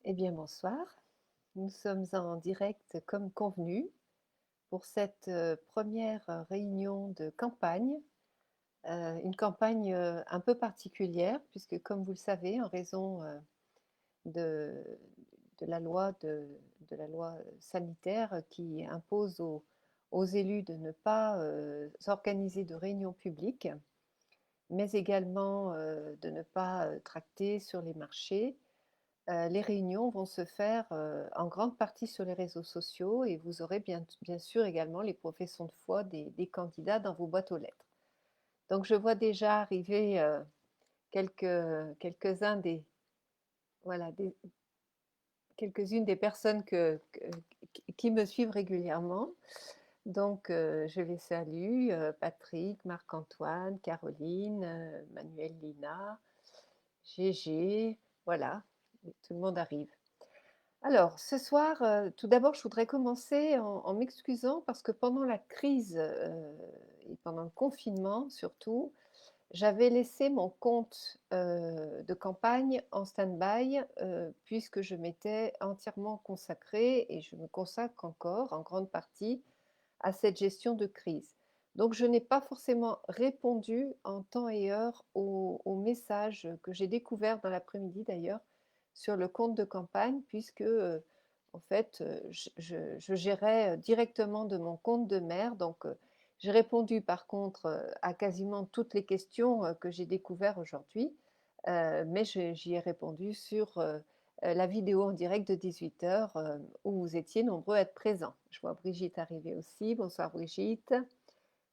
Eh bien, bonsoir. Nous sommes en direct comme convenu pour cette première réunion de campagne, une campagne un peu particulière puisque, comme vous le savez, en raison de, de la loi de la loi sanitaire qui impose aux élus de ne pas organiser de réunions publiques, mais également de ne pas tracter sur les marchés. Les réunions vont se faire en grande partie sur les réseaux sociaux et vous aurez bien sûr également les professions de foi des candidats dans vos boîtes aux lettres. Donc je vois déjà arriver quelques-uns voilà, quelques-unes des personnes qui me suivent régulièrement. Donc je les salue, Patrick, Marc-Antoine, Caroline, Manuel, Lina, Gégé, voilà, tout le monde arrive. Alors, ce soir, tout d'abord, je voudrais commencer en m'excusant parce que pendant la crise et pendant le confinement surtout, j'avais laissé mon compte de campagne en stand-by puisque je m'étais entièrement consacrée et je me consacre encore en grande partie à cette gestion de crise. Donc, je n'ai pas forcément répondu en temps et heure aux messages que j'ai découverts dans l'après-midi d'ailleurs sur le compte de campagne, puisque en fait, je gérais directement de mon compte de maire. Donc, j'ai répondu par contre à quasiment toutes les questions que j'ai découvertes aujourd'hui, mais j'y ai répondu sur la vidéo en direct de 18h où vous étiez nombreux à être présents. Je vois Brigitte arriver aussi. Bonsoir Brigitte.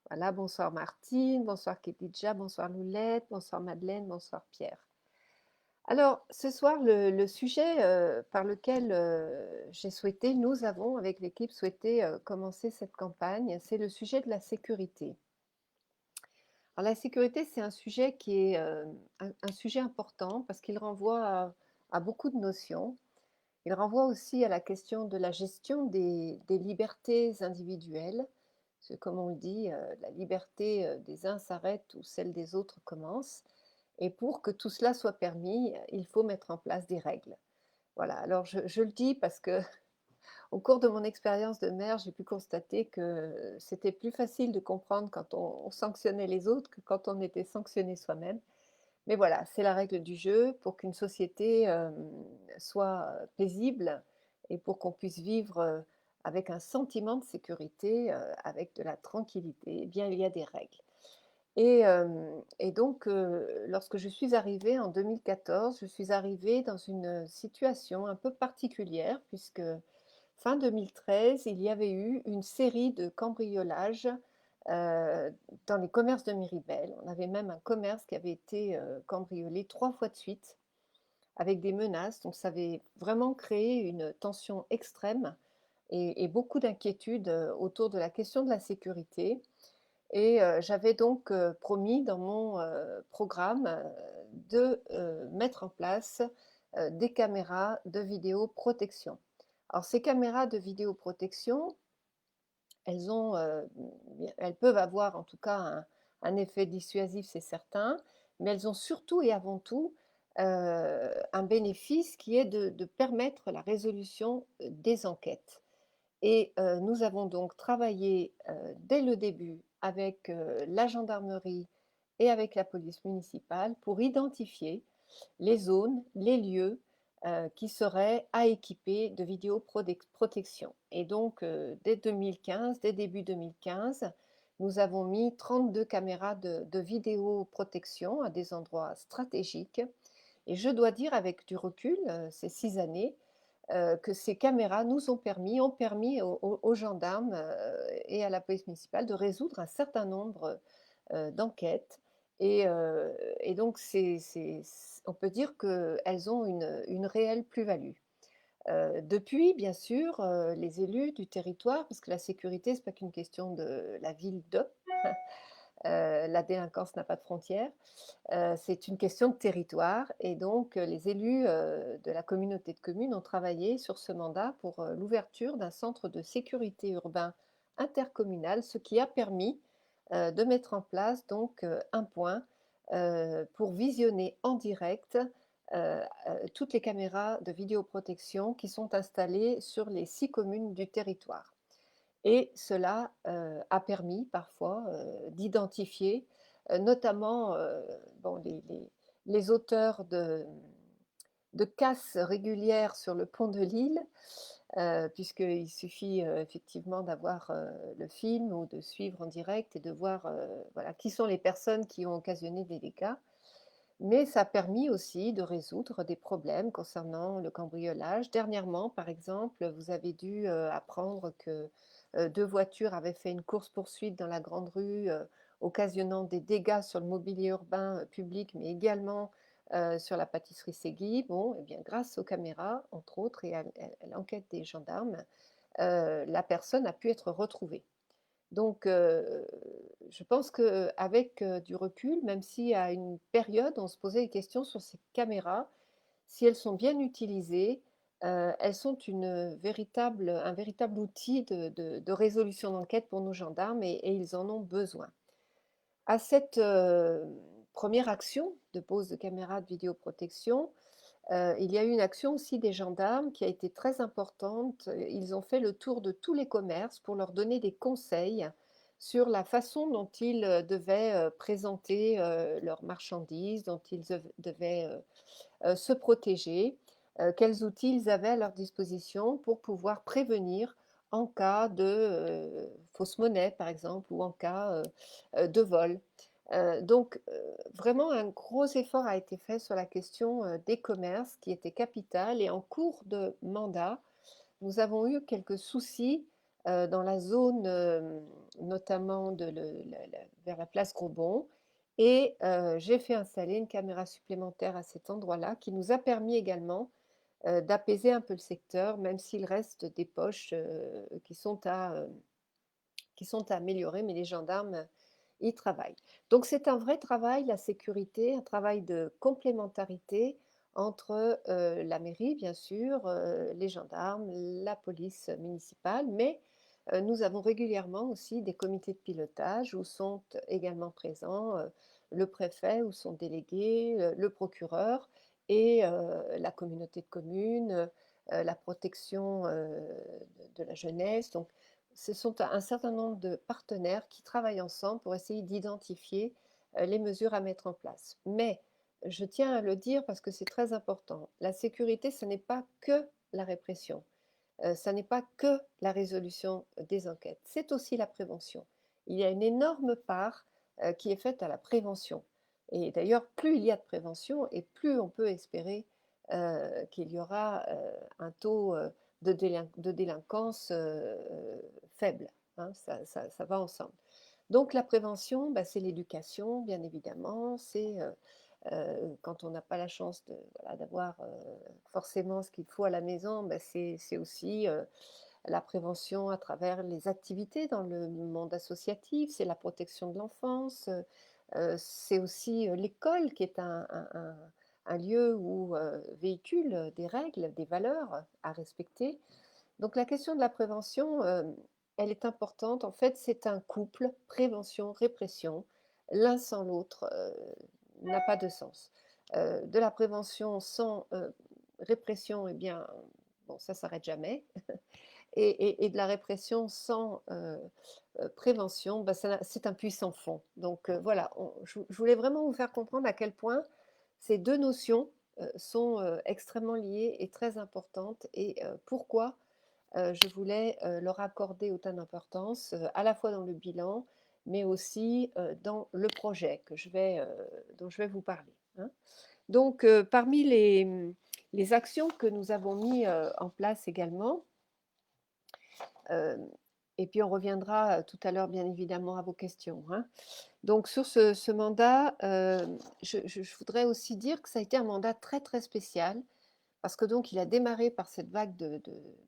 Voilà, bonsoir Martine, bonsoir Kedidja, bonsoir Loulette, bonsoir Madeleine, bonsoir Pierre. Alors, ce soir, le sujet par lequel nous avons avec l'équipe souhaité commencer cette campagne, c'est le sujet de la sécurité. Alors, la sécurité, c'est un sujet qui est un sujet important parce qu'il renvoie à beaucoup de notions. Il renvoie aussi à la question de la gestion des libertés individuelles. Parce que, comme on le dit, la liberté des uns s'arrête où celle des autres commence. Et pour que tout cela soit permis, il faut mettre en place des règles. Voilà, alors je le dis parce que au cours de mon expérience de maire, j'ai pu constater que c'était plus facile de comprendre quand on sanctionnait les autres que quand on était sanctionné soi-même. Mais voilà, c'est la règle du jeu pour qu'une société soit paisible et pour qu'on puisse vivre avec un sentiment de sécurité, avec de la tranquillité. Eh bien, il y a des règles. Et donc, lorsque je suis arrivée en 2014, je suis arrivée dans une situation un peu particulière puisque fin 2013, il y avait eu une série de cambriolages dans les commerces de Miribel. On avait même un commerce qui avait été cambriolé 3 fois de suite avec des menaces. Donc ça avait vraiment créé une tension extrême et beaucoup d'inquiétudes autour de la question de la sécurité. Et j'avais donc promis dans mon programme de mettre en place des caméras de vidéoprotection. Alors ces caméras de vidéoprotection, elles peuvent avoir en tout cas un effet dissuasif, c'est certain, mais elles ont surtout et avant tout un bénéfice qui est de permettre la résolution des enquêtes. Et nous avons donc travaillé dès le début avec la gendarmerie et avec la police municipale pour identifier les zones, les lieux qui seraient à équiper de vidéoprotection. Et donc, dès 2015, dès début 2015, nous avons mis 32 caméras de vidéoprotection à des endroits stratégiques. Et je dois dire avec du recul, ces 6 années, que ces caméras ont permis aux gendarmes et à la police municipale de résoudre un certain nombre d'enquêtes. Et donc, on peut dire qu'elles ont une réelle plus-value. Depuis, bien sûr, les élus du territoire, parce que la sécurité, ce n'est pas qu'une question de la ville de, la délinquance n'a pas de frontières, c'est une question de territoire. Et donc, les élus de la communauté de communes ont travaillé sur ce mandat pour l'ouverture d'un centre de sécurité urbain intercommunal, ce qui a permis de mettre en place donc un point pour visionner en direct toutes les caméras de vidéoprotection qui sont installées sur les 6 communes du territoire. Et cela a permis parfois d'identifier notamment bon, les auteurs de casses régulières sur le pont de Lille, puisqu'il suffit effectivement d'avoir le film ou de suivre en direct et de voir voilà, qui sont les personnes qui ont occasionné des dégâts. Mais ça a permis aussi de résoudre des problèmes concernant le cambriolage. Dernièrement, par exemple, vous avez dû apprendre que 2 voitures avaient fait une course-poursuite dans la grande rue, occasionnant des dégâts sur le mobilier urbain public, mais également sur la pâtisserie Ségui. Bon, eh bien, grâce aux caméras, entre autres, et à l'enquête des gendarmes, la personne a pu être retrouvée. Donc, je pense qu'avec du recul, même si à une période, on se posait des questions sur ces caméras, si elles sont bien utilisées, elles sont un véritable outil de résolution d'enquête pour nos gendarmes et ils en ont besoin. À cette première action de pose de caméras de vidéoprotection, il y a eu une action aussi des gendarmes qui a été très importante. Ils ont fait le tour de tous les commerces pour leur donner des conseils sur la façon dont ils devaient présenter leurs marchandises, dont ils devaient se protéger, quels outils ils avaient à leur disposition pour pouvoir prévenir en cas de fausse monnaie, par exemple, ou en cas de vol. Donc, vraiment, un gros effort a été fait sur la question des commerces qui était capitale. Et en cours de mandat, nous avons eu quelques soucis dans la zone, notamment vers la place Grosbon. Et j'ai fait installer une caméra supplémentaire à cet endroit-là qui nous a permis également d'apaiser un peu le secteur, même s'il reste des poches qui sont à améliorer, mais les gendarmes y travaillent. Donc c'est un vrai travail, la sécurité, un travail de complémentarité entre la mairie, bien sûr, les gendarmes, la police municipale, mais nous avons régulièrement aussi des comités de pilotage où sont également présents le préfet ou son délégué, le procureur et la communauté de communes, la protection de la jeunesse. Donc, ce sont un certain nombre de partenaires qui travaillent ensemble pour essayer d'identifier les mesures à mettre en place. Mais je tiens à le dire parce que c'est très important. La sécurité, ce n'est pas que la répression, ce n'est pas que la résolution des enquêtes, c'est aussi la prévention. Il y a une énorme part qui est faite à la prévention. Et d'ailleurs, plus il y a de prévention et plus on peut espérer qu'il y aura un taux de délinquance faible. Hein, ça va ensemble. Donc la prévention, bah, c'est l'éducation, bien évidemment, c'est quand on n'a pas la chance voilà, d'avoir forcément ce qu'il faut à la maison, bah, c'est aussi la prévention à travers les activités dans le monde associatif, c'est la protection de l'enfance, c'est aussi l'école qui est un lieu où véhicule des règles, des valeurs à respecter. Donc la question de la prévention, elle est importante. En fait, c'est un couple, prévention, répression. L'un sans l'autre n'a pas de sens. De la prévention sans répression, eh bien, bon, ça s'arrête jamais. Et de la répression sans prévention, bah, c'est un puissant fond. Donc voilà, je voulais vraiment vous faire comprendre à quel point ces deux notions sont extrêmement liées et très importantes et pourquoi je voulais leur accorder autant d'importance, à la fois dans le bilan, mais aussi dans le projet dont je vais vous parler. Hein. Donc, parmi les actions que nous avons mis en place également, et puis on reviendra tout à l'heure bien évidemment à vos questions. Hein. Donc sur ce mandat, je voudrais aussi dire que ça a été un mandat très très spécial parce que donc il a démarré par cette vague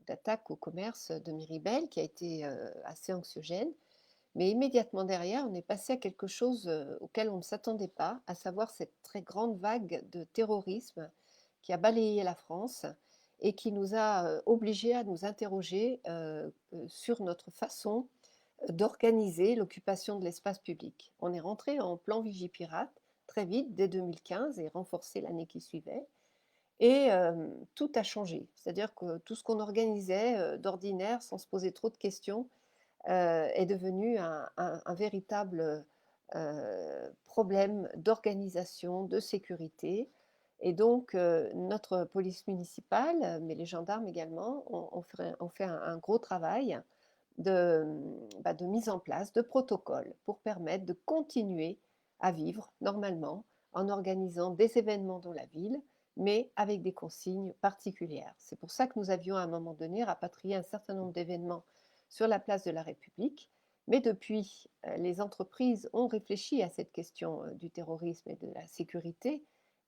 d'attaques au commerce de Miribel qui a été assez anxiogène, mais immédiatement derrière on est passé à quelque chose auquel on ne s'attendait pas, à savoir cette très grande vague de terrorisme qui a balayé la France et qui nous a obligés à nous interroger sur notre façon d'organiser l'occupation de l'espace public. On est rentré en plan Vigipirate très vite, dès 2015, et renforcé l'année qui suivait. et tout a changé. C'est-à-dire que tout ce qu'on organisait, d'ordinaire, sans se poser trop de questions, est devenu un véritable, problème d'organisation, de sécurité et donc notre police municipale, mais les gendarmes également, ont fait un gros travail de, de mise en place de protocoles pour permettre de continuer à vivre normalement en organisant des événements dans la ville, mais avec des consignes particulières. C'est pour ça que nous avions à un moment donné rapatrié un certain nombre d'événements sur la place de la République. Mais depuis, les entreprises ont réfléchi à cette question du terrorisme et de la sécurité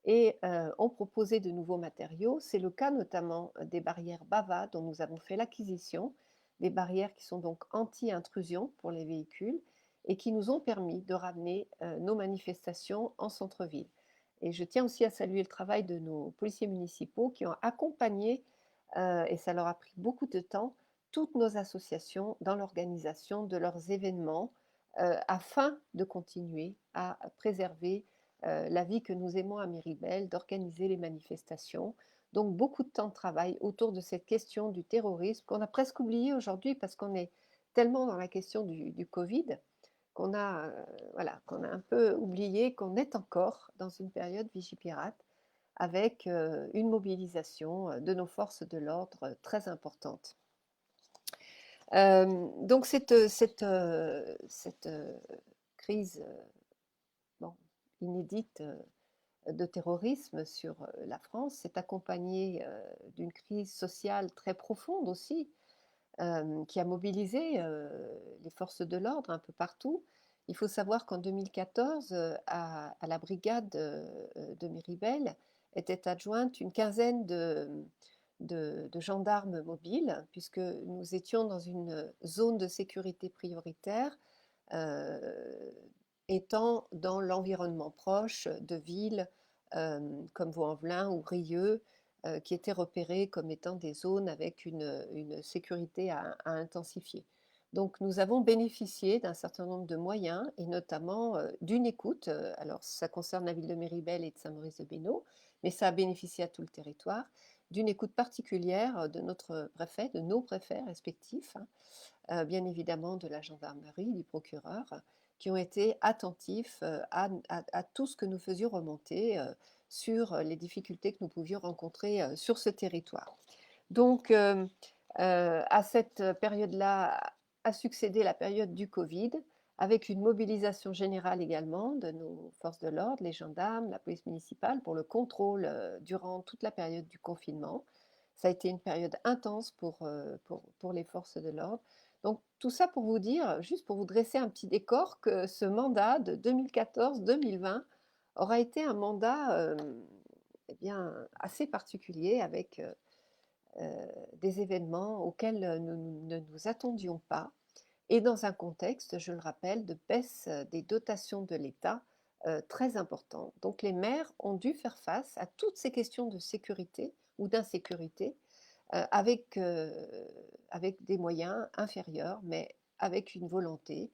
et ont proposé de nouveaux matériaux. C'est le cas notamment des barrières BAVA dont nous avons fait l'acquisition, des barrières qui sont donc anti-intrusion pour les véhicules et qui nous ont permis de ramener nos manifestations en centre-ville. Et je tiens aussi à saluer le travail de nos policiers municipaux qui ont accompagné, et ça leur a pris beaucoup de temps, toutes nos associations dans l'organisation de leurs événements afin de continuer à préserver la vie que nous aimons à Miribel, d'organiser les manifestations. Donc beaucoup de temps de travail autour de cette question du terrorisme qu'on a presque oublié aujourd'hui parce qu'on est tellement dans la question du Covid qu'on a un peu oublié qu'on est encore dans une période Vigipirate avec une mobilisation de nos forces de l'ordre très importante. Donc cette crise bon, inédite de terrorisme sur la France s'est accompagnée d'une crise sociale très profonde aussi, qui a mobilisé les forces de l'ordre un peu partout. Il faut savoir qu'en 2014, à la brigade de Miribel était adjointe une quinzaine de gendarmes mobiles, puisque nous étions dans une zone de sécurité prioritaire, étant dans l'environnement proche de villes comme Vaux-en-Velin ou Rieux, qui étaient repérées comme étant des zones avec une sécurité à intensifier. Donc nous avons bénéficié d'un certain nombre de moyens et notamment d'une écoute. Alors ça concerne la ville de Miribel et de Saint-Maurice-de-Bénaud, mais ça a bénéficié à tout le territoire, d'une écoute particulière de notre préfet, de nos préfets respectifs, bien évidemment de la gendarmerie, du procureur, qui ont été attentifs à tout ce que nous faisions remonter sur les difficultés que nous pouvions rencontrer sur ce territoire. Donc, à cette période-là a succédé la période du Covid, avec une mobilisation générale également de nos forces de l'ordre, les gendarmes, la police municipale, pour le contrôle durant toute la période du confinement. Ça a été une période intense pour les forces de l'ordre. Donc tout ça pour vous dire, juste pour vous dresser un petit décor, que ce mandat de 2014-2020 aura été un mandat eh bien, assez particulier avec des événements auxquels nous ne nous attendions pas et dans un contexte, je le rappelle, de baisse des dotations de l'État très important. Donc les maires ont dû faire face à toutes ces questions de sécurité ou d'insécurité avec des moyens inférieurs, mais avec une volonté,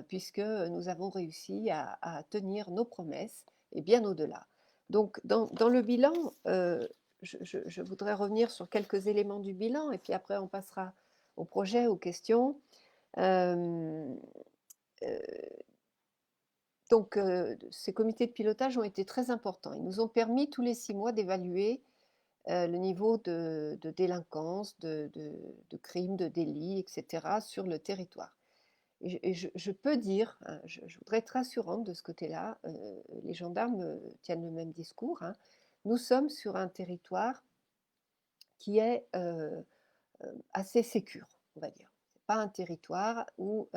puisque nous avons réussi à tenir nos promesses et bien au-delà. Donc dans le bilan, je voudrais revenir sur quelques éléments du bilan et puis après on passera au projet, aux questions. Euh, euh, donc, ces comités de pilotage ont été très importants. Ils nous ont permis tous les 6 mois d'évaluer le niveau de délinquance, de crimes, de délits, etc. sur le territoire. Et je peux dire, hein, je voudrais être rassurante de ce côté-là, les gendarmes tiennent le même discours, hein. Nous sommes sur un territoire qui est assez sécure, on va dire. Ce n'est pas un territoire où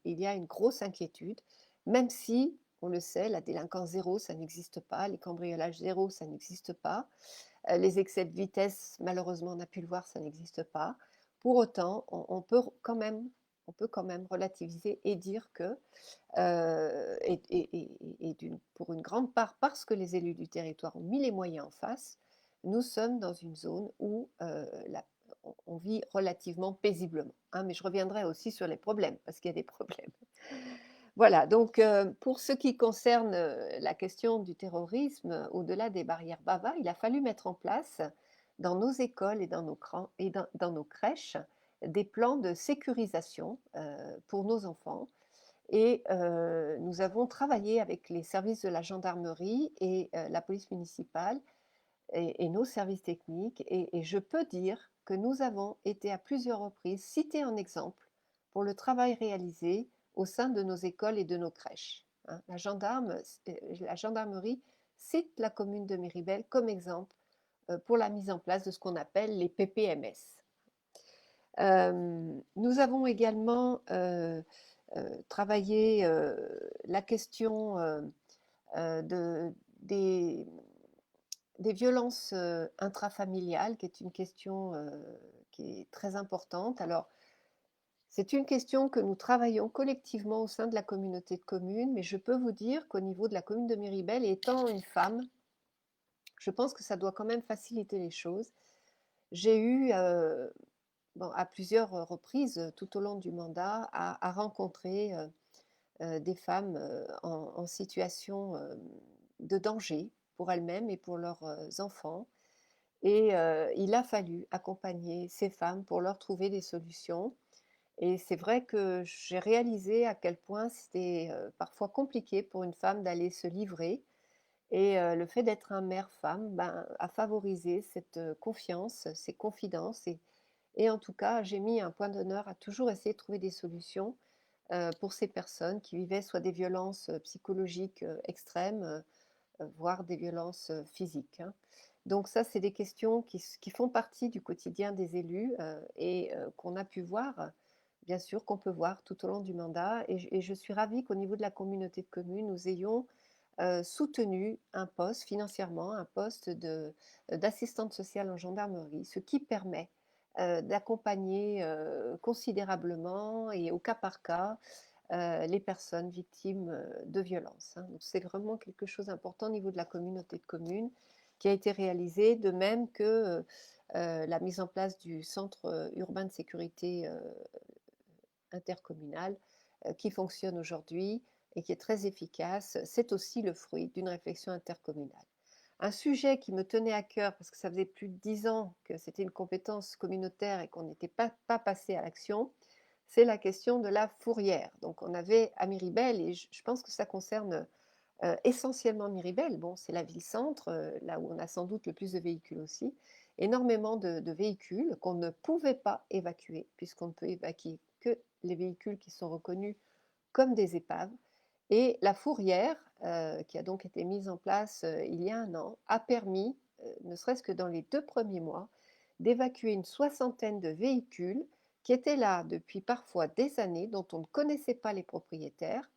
il y a une grosse inquiétude, même si, on le sait, la délinquance zéro, ça n'existe pas, les cambriolages zéro, ça n'existe pas, les excès de vitesse, malheureusement, on a pu le voir, ça n'existe pas. Pour autant, on peut quand même relativiser et dire que, pour une grande part, parce que les élus du territoire ont mis les moyens en face, nous sommes dans une zone où on vit relativement paisiblement, hein, mais je reviendrai aussi sur les problèmes, parce qu'il y a des problèmes. Voilà, donc pour ce qui concerne, la question du terrorisme, au-delà des barrières BABA, il a fallu mettre en place dans nos écoles et dans nos crèches, des plans de sécurisation, pour nos enfants et nous avons travaillé avec les services de la gendarmerie et la police municipale et nos services techniques et je peux dire que nous avons été à plusieurs reprises cités en exemple pour le travail réalisé au sein de nos écoles et de nos crèches, hein. La gendarmerie cite la commune de Méribel comme exemple pour la mise en place de ce qu'on appelle les PPMS. Nous avons également travaillé la question de, des violences intrafamiliales, qui est une question qui est très importante. Alors, c'est une question que nous travaillons collectivement au sein de la communauté de communes, mais je peux vous dire qu'au niveau de la commune de Méribel, étant une femme, je pense que ça doit quand même faciliter les choses. J'ai eu, à plusieurs reprises tout au long du mandat, à rencontrer des femmes en situation de danger pour elles-mêmes et pour leurs enfants. Et il a fallu accompagner ces femmes pour leur trouver des solutions. Et c'est vrai que j'ai réalisé à quel point c'était parfois compliqué pour une femme d'aller se livrer. Et le fait d'être un mère femme ben, a favorisé cette confiance, ces confidences. Et en tout cas, j'ai mis un point d'honneur à toujours essayer de trouver des solutions pour ces personnes qui vivaient soit des violences psychologiques extrêmes, voire des violences physiques, hein. Donc ça, c'est des questions qui font partie du quotidien des élus et qu'on a pu voir, bien sûr, qu'on peut voir tout au long du mandat. Et je suis ravie qu'au niveau de la communauté de communes, nous ayons soutenu un poste financièrement, un poste d'assistante sociale en gendarmerie, ce qui permet d'accompagner considérablement et au cas par cas les personnes victimes de violences, hein. Donc c'est vraiment quelque chose d'important au niveau de la communauté de communes qui a été réalisé, de même que la mise en place du centre urbain de sécurité intercommunal qui fonctionne aujourd'hui et qui est très efficace. C'est aussi le fruit d'une réflexion intercommunale. Un sujet qui me tenait à cœur, parce que ça faisait plus de 10 ans que c'était une compétence communautaire et qu'on n'était pas passé à l'action, c'est la question de la fourrière. Donc on avait à Miribel, et je pense que ça concerne essentiellement Miribel, bon, c'est la ville-centre, là où on a sans doute le plus de véhicules aussi, énormément de véhicules qu'on ne pouvait pas évacuer, puisqu'on ne peut évacuer que les véhicules qui sont reconnus comme des épaves. Et la fourrière, qui a donc été mise en place il y a un an, a permis, ne serait-ce que dans les 2 premiers mois, d'évacuer une soixantaine de véhicules qui étaient là depuis parfois des années, dont on ne connaissait pas les propriétaires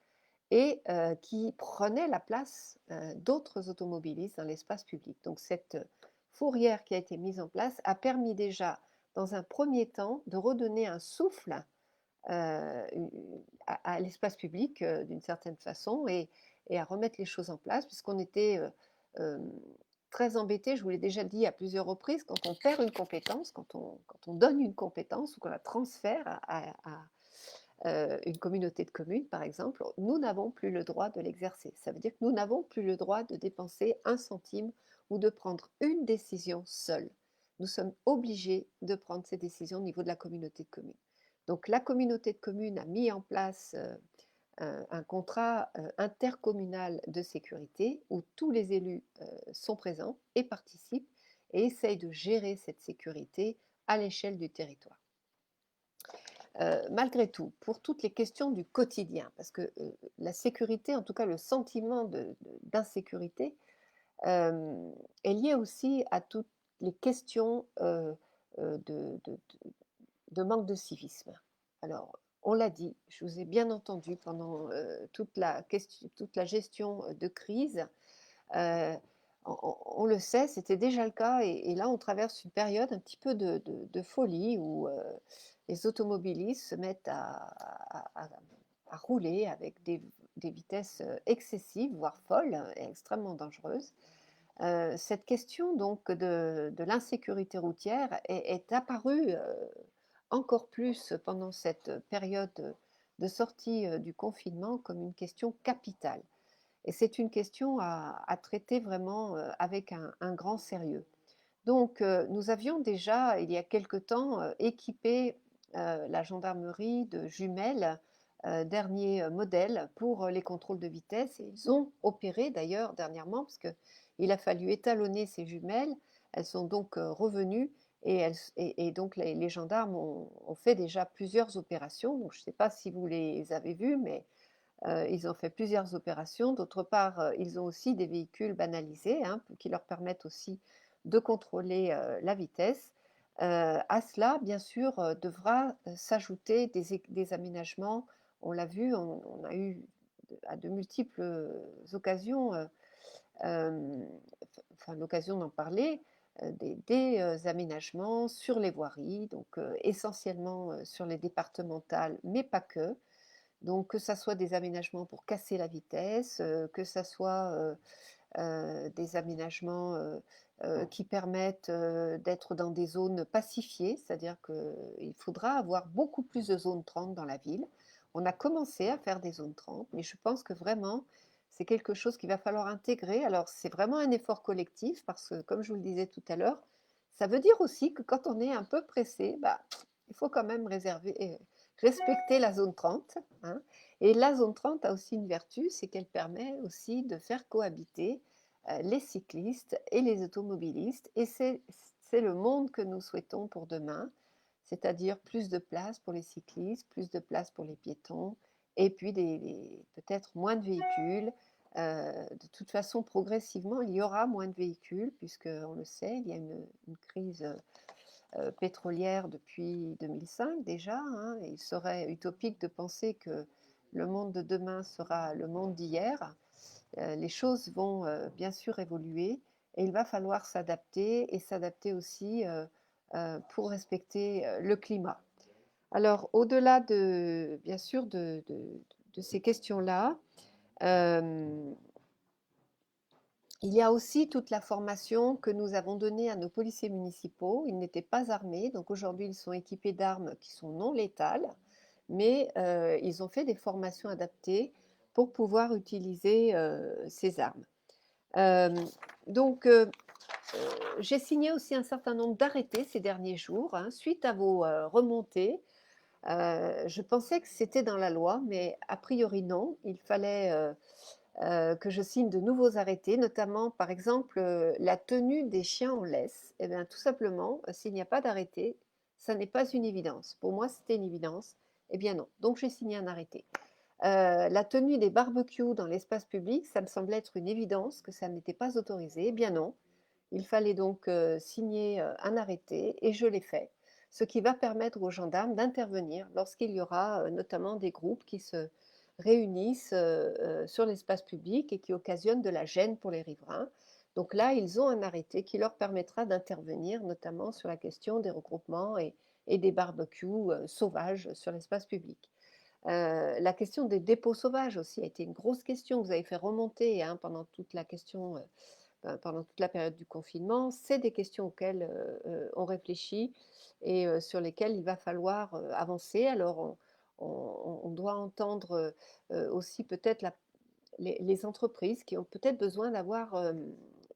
et qui prenaient la place d'autres automobilistes dans l'espace public. Donc cette fourrière qui a été mise en place a permis déjà, dans un premier temps, de redonner un souffle à l'espace public d'une certaine façon et à remettre les choses en place, puisqu'on était euh, très embêtés, je vous l'ai déjà dit à plusieurs reprises, quand on perd une compétence, quand on donne une compétence ou qu'on la transfère à une communauté de communes, par exemple, nous n'avons plus le droit de l'exercer. Ça veut dire que nous n'avons plus le droit de dépenser un centime ou de prendre une décision seule. Nous sommes obligés de prendre ces décisions au niveau de la communauté de communes. Donc la communauté de communes a mis en place un contrat intercommunal de sécurité où tous les élus sont présents et participent et essayent de gérer cette sécurité à l'échelle du territoire. Malgré tout, pour toutes les questions du quotidien, parce que la sécurité, en tout cas le sentiment d'insécurité, est lié aussi à toutes les questions de manque de civisme. Alors, on l'a dit, je vous ai bien entendu pendant toute la gestion de crise. Euh, on le sait, c'était déjà le cas, et là on traverse une période un petit peu de folie où les automobilistes se mettent à rouler avec des vitesses excessives, voire folles, et extrêmement dangereuses. Cette question donc de l'insécurité routière est apparue encore plus pendant cette période de sortie du confinement comme une question capitale. Et c'est une question à traiter vraiment avec un grand sérieux. Donc, nous avions déjà, il y a quelque temps, équipé la gendarmerie de jumelles dernier modèle pour les contrôles de vitesse. Et ils ont opéré d'ailleurs dernièrement, parce qu'il a fallu étalonner ces jumelles. Elles sont donc revenues et donc les gendarmes ont fait déjà plusieurs opérations. Donc, je ne sais pas si vous les avez vues, mais ils ont fait plusieurs opérations. D'autre part, ils ont aussi des véhicules banalisés hein, qui leur permettent aussi de contrôler la vitesse. À cela, bien sûr, devra s'ajouter des aménagements. On l'a vu, on a eu à de multiples occasions enfin, l'occasion d'en parler, des aménagements sur les voiries, donc essentiellement sur les départementales, mais pas que. Donc, que ça soit des aménagements pour casser la vitesse, que ça soit des aménagements qui permettent d'être dans des zones pacifiées, c'est-à-dire qu'il faudra avoir beaucoup plus de zones 30 dans la ville. On a commencé à faire des zones 30, mais je pense que vraiment, c'est quelque chose qu'il va falloir intégrer. Alors, c'est vraiment un effort collectif parce que, comme je vous le disais tout à l'heure, ça veut dire aussi que quand on est un peu pressé, bah, il faut quand même respecter la zone 30. Hein. Et la zone 30 a aussi une vertu, c'est qu'elle permet aussi de faire cohabiter les cyclistes et les automobilistes. Et c'est le monde que nous souhaitons pour demain, c'est-à-dire plus de place pour les cyclistes, plus de place pour les piétons, et puis peut-être moins de véhicules. De toute façon, progressivement, il y aura moins de véhicules, puisqu'on le sait, il y a une crise pétrolière depuis 2005 déjà. Hein, et il serait utopique de penser que le monde de demain sera le monde d'hier. Les choses vont bien sûr évoluer et il va falloir s'adapter et s'adapter aussi pour respecter le climat. Alors, au-delà bien sûr de ces questions-là, il y a aussi toute la formation que nous avons donnée à nos policiers municipaux. Ils n'étaient pas armés, donc aujourd'hui ils sont équipés d'armes qui sont non létales, mais ils ont fait des formations adaptées pour pouvoir utiliser ces armes. Donc, j'ai signé aussi un certain nombre d'arrêtés ces derniers jours, hein, suite à vos remontées. Je pensais que c'était dans la loi, mais a priori non. Il fallait que je signe de nouveaux arrêtés, notamment par exemple la tenue des chiens en laisse. Eh bien, tout simplement, s'il n'y a pas d'arrêté, ça n'est pas une évidence. Pour moi, c'était une évidence. Eh bien non. Donc j'ai signé un arrêté. La tenue des barbecues dans l'espace public, ça me semblait être une évidence que ça n'était pas autorisé. Eh bien non. Il fallait donc signer un arrêté et je l'ai fait, ce qui va permettre aux gendarmes d'intervenir lorsqu'il y aura notamment des groupes qui se réunissent sur l'espace public et qui occasionnent de la gêne pour les riverains. Donc là, ils ont un arrêté qui leur permettra d'intervenir notamment sur la question des regroupements et des barbecues sauvages sur l'espace public. La question des dépôts sauvages aussi a été une grosse question. Vous avez fait remonter hein, pendant toute la question pendant toute la période du confinement. C'est des questions auxquelles on réfléchit et sur lesquelles il va falloir avancer. Alors, on doit entendre aussi peut-être les entreprises qui ont peut-être besoin d'avoir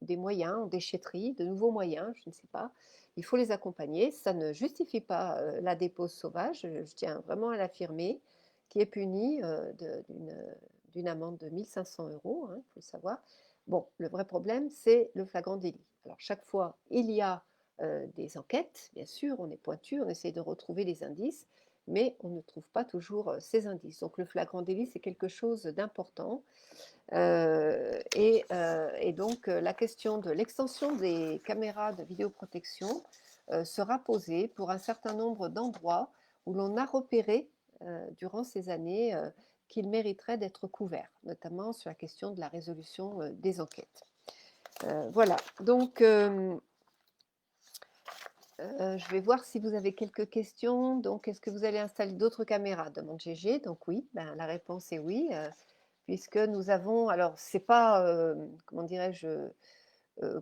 des moyens en déchetterie, de nouveaux moyens, je ne sais pas. Il faut les accompagner. Ça ne justifie pas la dépose sauvage, je tiens vraiment à l'affirmer, qui est punie d'une amende de 1 500 euros, hein, il faut le savoir. Bon, le vrai problème, c'est le flagrant délit. Alors, chaque fois, il y a des enquêtes, bien sûr, on est pointu, on essaie de retrouver les indices, mais on ne trouve pas toujours ces indices. Donc, le flagrant délit, c'est quelque chose d'important. Et donc, la question de l'extension des caméras de vidéoprotection sera posée pour un certain nombre d'endroits où l'on a repéré durant ces années qu'ils mériteraient d'être couverts, notamment sur la question de la résolution des enquêtes. Voilà, donc je vais voir si vous avez quelques questions. Donc, est-ce que vous allez installer d'autres caméras? Demande Gégé. Donc oui, ben, la réponse est oui, puisque nous avons, alors c'est pas, comment dirais-je,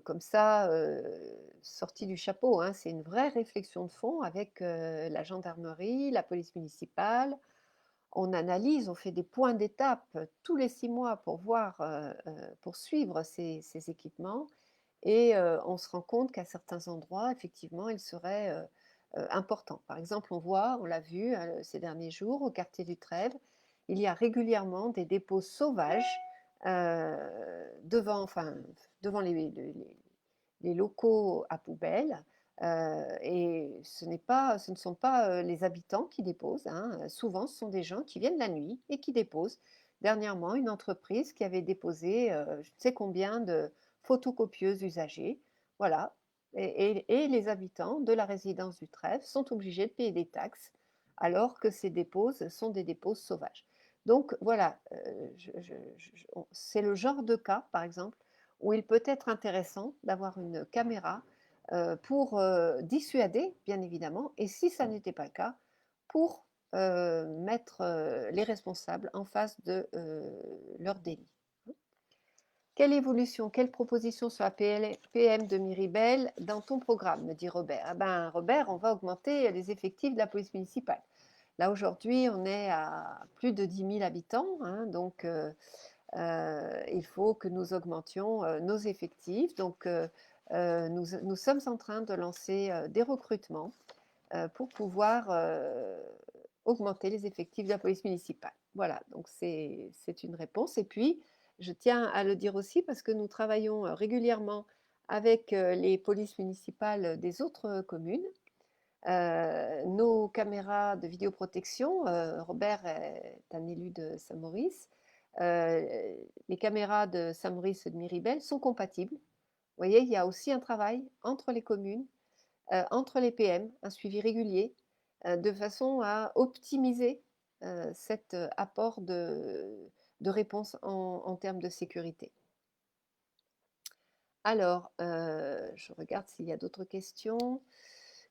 comme ça, sorti du chapeau, hein, c'est une vraie réflexion de fond avec la gendarmerie, la police municipale, on analyse, on fait des points d'étape tous les 6 mois pour voir, pour suivre ces équipements et on se rend compte qu'à certains endroits, effectivement, ils seraient, importants. Par exemple, on l'a vu, ces derniers jours, au quartier du Trèves, il y a régulièrement des dépôts sauvages, devant enfin, devant les locaux à poubelles, et ce ne sont pas, les habitants qui déposent, hein, souvent ce sont des gens qui viennent la nuit et qui déposent. Dernièrement, une entreprise qui avait déposé, je ne sais combien de photocopieuses usagées, voilà, et les habitants de la résidence du Trèves sont obligés de payer des taxes alors que ces dépôts sont des dépôts sauvages. Donc voilà, c'est le genre de cas, par exemple, où il peut être intéressant d'avoir une caméra pour dissuader, bien évidemment, et si ça n'était pas le cas, pour mettre les responsables en face de leur délit. Quelle évolution, quelle proposition sur la PM de Miribel dans ton programme, me dit Robert. Ah ben, Robert, on va augmenter les effectifs de la police municipale. Là, aujourd'hui, on est à plus de 10 000 habitants, hein, donc il faut que nous augmentions nos effectifs. Donc, nous sommes en train de lancer des recrutements pour pouvoir augmenter les effectifs de la police municipale. Voilà, donc c'est une réponse. Et puis, je tiens à le dire aussi parce que nous travaillons régulièrement avec les polices municipales des autres communes. Nos caméras de vidéoprotection, Robert est un élu de Saint-Maurice, les caméras de Saint-Maurice et de Miribel sont compatibles. Vous voyez, il y a aussi un travail entre les communes, entre les PM, un suivi régulier, de façon à optimiser cet apport de réponse en termes de sécurité. Alors, je regarde s'il y a d'autres questions.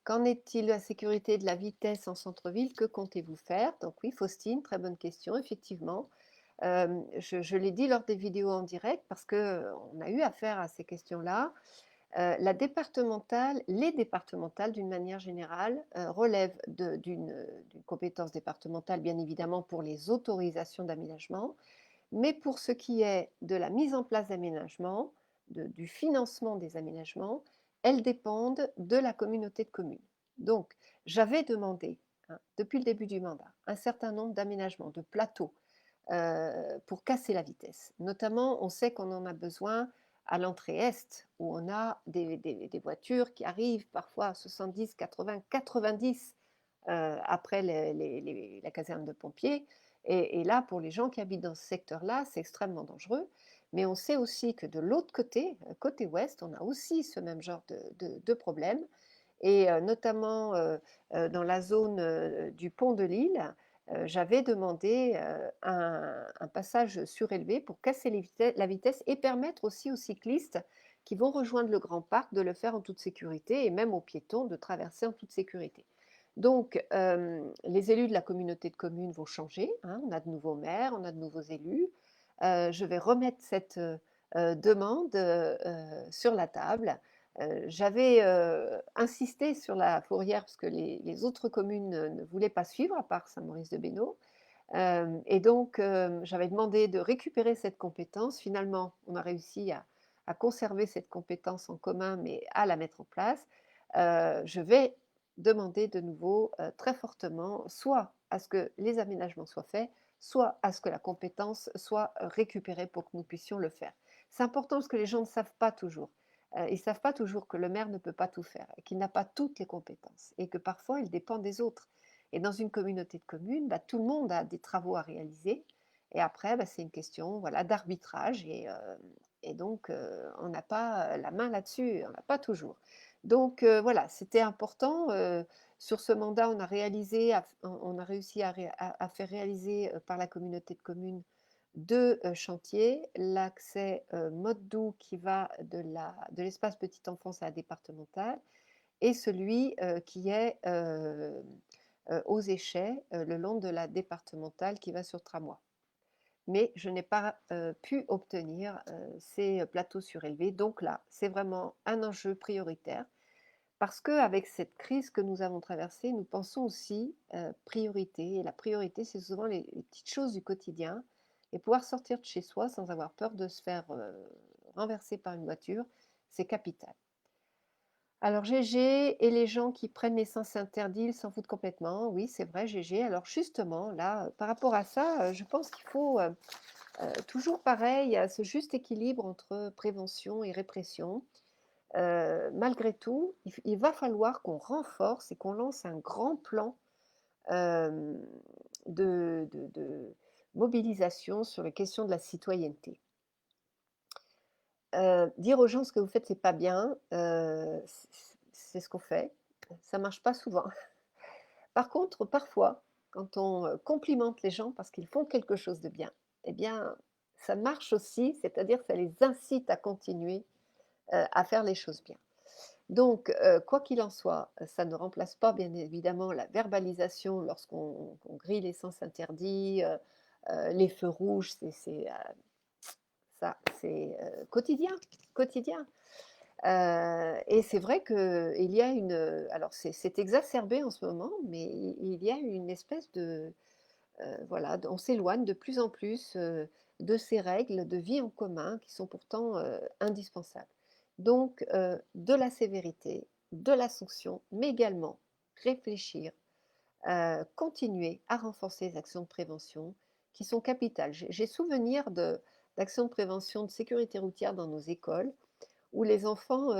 Qu'en est-il de la sécurité de la vitesse en centre-ville? Que comptez-vous faire? Donc oui, Faustine, très bonne question, effectivement. Je l'ai dit lors des vidéos en direct parce qu'on a eu affaire à ces questions-là. La départementale, les départementales, d'une manière générale, relèvent d'une compétence départementale, bien évidemment, pour les autorisations d'aménagement, mais pour ce qui est de la mise en place d'aménagements, du financement des aménagements, elles dépendent de la communauté de communes. Donc, j'avais demandé, hein, depuis le début du mandat, un certain nombre d'aménagements, de plateaux, pour casser la vitesse. Notamment, on sait qu'on en a besoin à l'entrée est, où on a des voitures qui arrivent parfois à 70, 80, 90 après la caserne de pompiers. Et là, pour les gens qui habitent dans ce secteur-là, c'est extrêmement dangereux. Mais on sait aussi que de l'autre côté, côté ouest, on a aussi ce même genre de problème. Et notamment dans la zone du pont de Lille, j'avais demandé un passage surélevé pour casser la vitesse et permettre aussi aux cyclistes qui vont rejoindre le Grand Parc de le faire en toute sécurité et même aux piétons de traverser en toute sécurité. Donc, les élus de la communauté de communes vont changer, hein, on a de nouveaux maires, on a de nouveaux élus. Je vais remettre cette demande sur la table. J'avais insisté sur la fourrière parce que les autres communes ne voulaient pas suivre, à part Saint-Maurice-de-Bénaud. Et donc, j'avais demandé de récupérer cette compétence. Finalement, on a réussi à conserver cette compétence en commun, mais à la mettre en place. Je vais demander de nouveau très fortement, soit à ce que les aménagements soient faits, soit à ce que la compétence soit récupérée pour que nous puissions le faire. C'est important parce que les gens ne savent pas toujours. Ils ne savent pas toujours que le maire ne peut pas tout faire, qu'il n'a pas toutes les compétences et que parfois il dépend des autres. Et dans une communauté de communes, bah, tout le monde a des travaux à réaliser. Et après, bah, c'est une question voilà, d'arbitrage. Et donc, on n'a pas la main là-dessus, on n'a pas toujours. Donc voilà, c'était important. Sur ce mandat, on a réussi à faire réaliser par la communauté de communes deux chantiers. L'accès mode doux qui va de l'espace petite enfance à la départementale et celui qui est aux Échets, le long de la départementale qui va sur Tramway. Mais je n'ai pas pu obtenir ces plateaux surélevés. Donc là, c'est vraiment un enjeu prioritaire Parce qu'avec cette crise que nous avons traversée, nous pensons aussi priorité. Et la priorité, c'est souvent les petites choses du quotidien. Et pouvoir sortir de chez soi sans avoir peur de se faire renverser par une voiture, c'est capital. Alors Gégé et les gens qui prennent les sens interdits, ils s'en foutent complètement. Oui, c'est vrai, Gégé. Alors justement, là, par rapport à ça, je pense qu'il faut toujours pareil, à ce juste équilibre entre prévention et répression. Malgré tout, il va falloir qu'on renforce et qu'on lance un grand plan de mobilisation sur les questions de la citoyenneté. Dire aux gens ce que vous faites, c'est pas bien, c'est ce qu'on fait. Ça marche pas souvent. Par contre, parfois, quand on complimente les gens parce qu'ils font quelque chose de bien, eh bien, ça marche aussi, c'est-à-dire que ça les incite à continuer à faire les choses bien. Donc, quoi qu'il en soit, ça ne remplace pas bien évidemment la verbalisation lorsqu'on grille les sens interdits, les feux rouges, ça, c'est quotidien, quotidien. Et c'est vrai qu'il y a une, alors c'est exacerbé en ce moment, mais il y a une espèce de, voilà, on s'éloigne de plus en plus de ces règles de vie en commun qui sont pourtant indispensables. Donc, de la sévérité, de la sanction, mais également réfléchir, continuer à renforcer les actions de prévention qui sont capitales. J'ai souvenir d'actions de prévention de sécurité routière dans nos écoles où les enfants,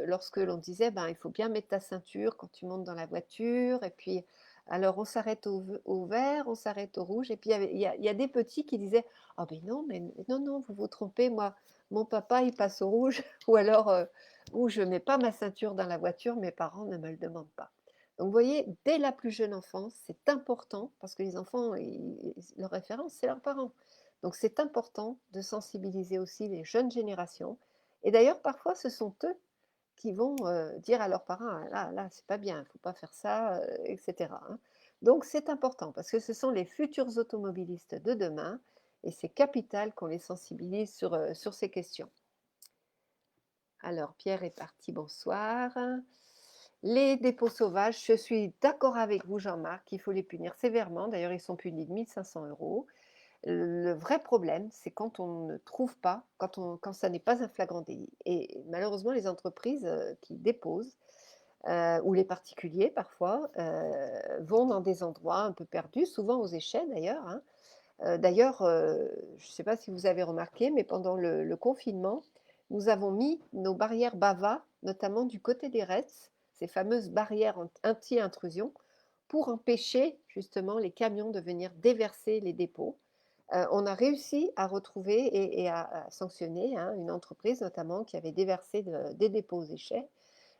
lorsque l'on disait ben, il faut bien mettre ta ceinture quand tu montes dans la voiture, et puis alors on s'arrête au vert, on s'arrête au rouge, et puis il y a des petits qui disaient ah ben non, mais non, non, vous vous trompez, moi, mon papa il passe au rouge, ou alors ou je ne mets pas ma ceinture dans la voiture, mes parents ne me le demandent pas. Donc vous voyez, dès la plus jeune enfance, c'est important, parce que les enfants, leur référence, c'est leurs parents. Donc c'est important de sensibiliser aussi les jeunes générations, et d'ailleurs, parfois, ce sont eux qui vont dire à leurs parents ah, là, là, c'est pas bien, il ne faut pas faire ça, etc. Hein. Donc, c'est important parce que ce sont les futurs automobilistes de demain et c'est capital qu'on les sensibilise sur ces questions. Alors, Pierre est parti, bonsoir. Les dépôts sauvages, je suis d'accord avec vous, Jean-Marc, il faut les punir sévèrement. D'ailleurs, ils sont punis de 1 500 €. Le vrai problème, c'est quand on ne trouve pas, quand ça n'est pas un flagrant délit. Et malheureusement, les entreprises qui déposent, ou les particuliers parfois, vont dans des endroits un peu perdus, souvent aux échelles d'ailleurs. Hein. D'ailleurs, je ne sais pas si vous avez remarqué, mais pendant le confinement, nous avons mis nos barrières BAVA, notamment du côté des RETS, ces fameuses barrières anti-intrusion, pour empêcher justement les camions de venir déverser les dépôts. On a réussi à retrouver et à sanctionner hein, une entreprise notamment qui avait déversé des dépôts aux déchets.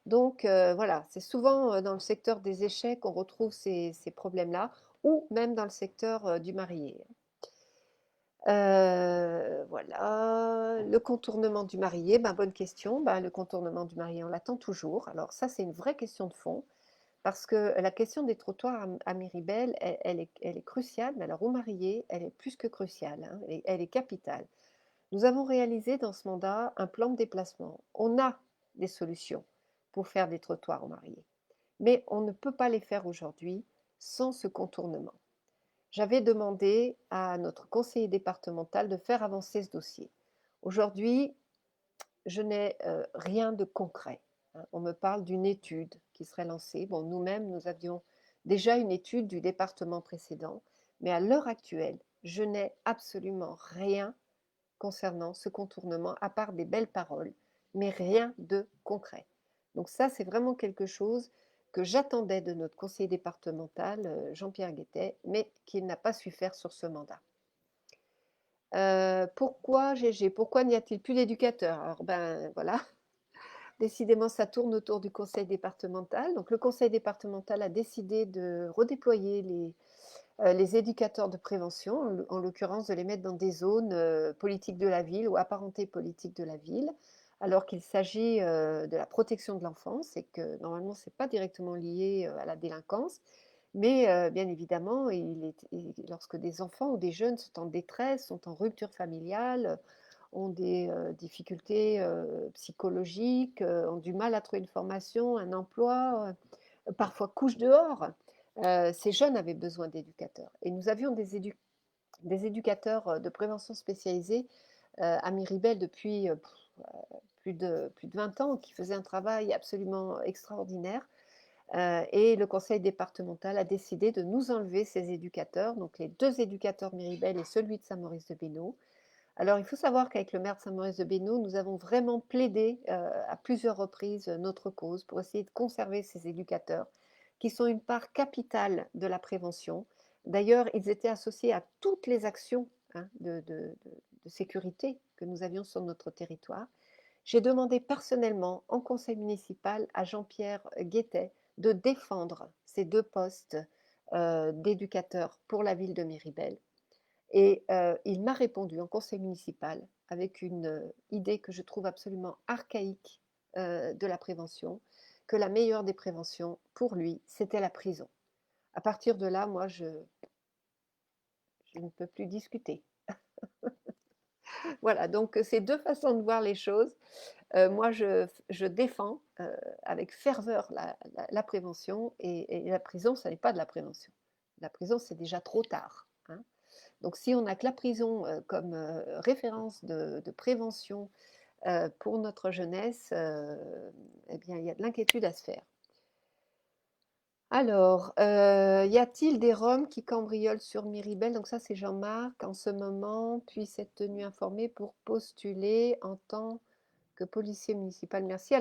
Donc voilà, c'est souvent dans le secteur des déchets qu'on retrouve ces problèmes-là, ou même dans le secteur du marinier. Voilà, le contournement du marinier, ben, bonne question. Ben, le contournement du marinier, on l'attend toujours. Alors ça, c'est une vraie question de fond. Parce que la question des trottoirs à Méribel, elle est cruciale, mais alors au Marié, elle est plus que cruciale, hein, elle est capitale. Nous avons réalisé dans ce mandat un plan de déplacement. On a des solutions pour faire des trottoirs au Marié, mais on ne peut pas les faire aujourd'hui sans ce contournement. J'avais demandé à notre conseiller départemental de faire avancer ce dossier. Aujourd'hui, je n'ai rien de concret. Hein. On me parle d'une étude qui serait lancée. Bon, nous-mêmes, nous avions déjà une étude du département précédent, mais à l'heure actuelle, je n'ai absolument rien concernant ce contournement, à part des belles paroles, mais rien de concret. Donc ça, c'est vraiment quelque chose que j'attendais de notre conseiller départemental, Jean-Pierre Guettet, mais qu'il n'a pas su faire sur ce mandat. Pourquoi Gégé? Pourquoi n'y a-t-il plus d'éducateurs? Alors ben voilà, décidément ça tourne autour du conseil départemental. Donc le conseil départemental a décidé de redéployer les éducateurs de prévention, en l'occurrence de les mettre dans des zones politiques de la ville ou apparentées politiques de la ville, alors qu'il s'agit de la protection de l'enfance et que normalement ce n'est pas directement lié à la délinquance. Mais bien évidemment, lorsque des enfants ou des jeunes sont en détresse, sont en rupture familiale, ont des difficultés psychologiques, ont du mal à trouver une formation, un emploi, parfois couchent dehors. Ces jeunes avaient besoin d'éducateurs. Et nous avions des éducateurs de prévention spécialisés à Miribel depuis plus de 20 ans, qui faisaient un travail absolument extraordinaire. Et le conseil départemental a décidé de nous enlever ces éducateurs, donc les 2 éducateurs de Miribel et celui de Saint-Maurice-de-Bénaud. Alors, il faut savoir qu'avec le maire de Saint-Maurice-de-Bénaud, nous avons vraiment plaidé à plusieurs reprises notre cause pour essayer de conserver ces éducateurs, qui sont une part capitale de la prévention. D'ailleurs, ils étaient associés à toutes les actions hein, de sécurité que nous avions sur notre territoire. J'ai demandé personnellement en conseil municipal à Jean-Pierre Guettet de défendre ces 2 postes d'éducateur pour la ville de Miribel. Et il m'a répondu en conseil municipal avec une idée que je trouve absolument archaïque de la prévention, que la meilleure des préventions, pour lui, c'était la prison. À partir de là, moi, je ne peux plus discuter. Voilà, donc c'est 2 façons de voir les choses. Moi, je défends avec ferveur la prévention et la prison, ça n'est pas de la prévention. La prison, c'est déjà trop tard. Hein. Donc, si on n'a que la prison comme référence de prévention pour notre jeunesse, eh bien, il y a de l'inquiétude à se faire. Alors, y a-t-il des Roms qui cambriolent sur Miribel? Donc ça, c'est Jean-Marc. En ce moment, puisse être tenu informé pour postuler en tant que policier municipal. Merci.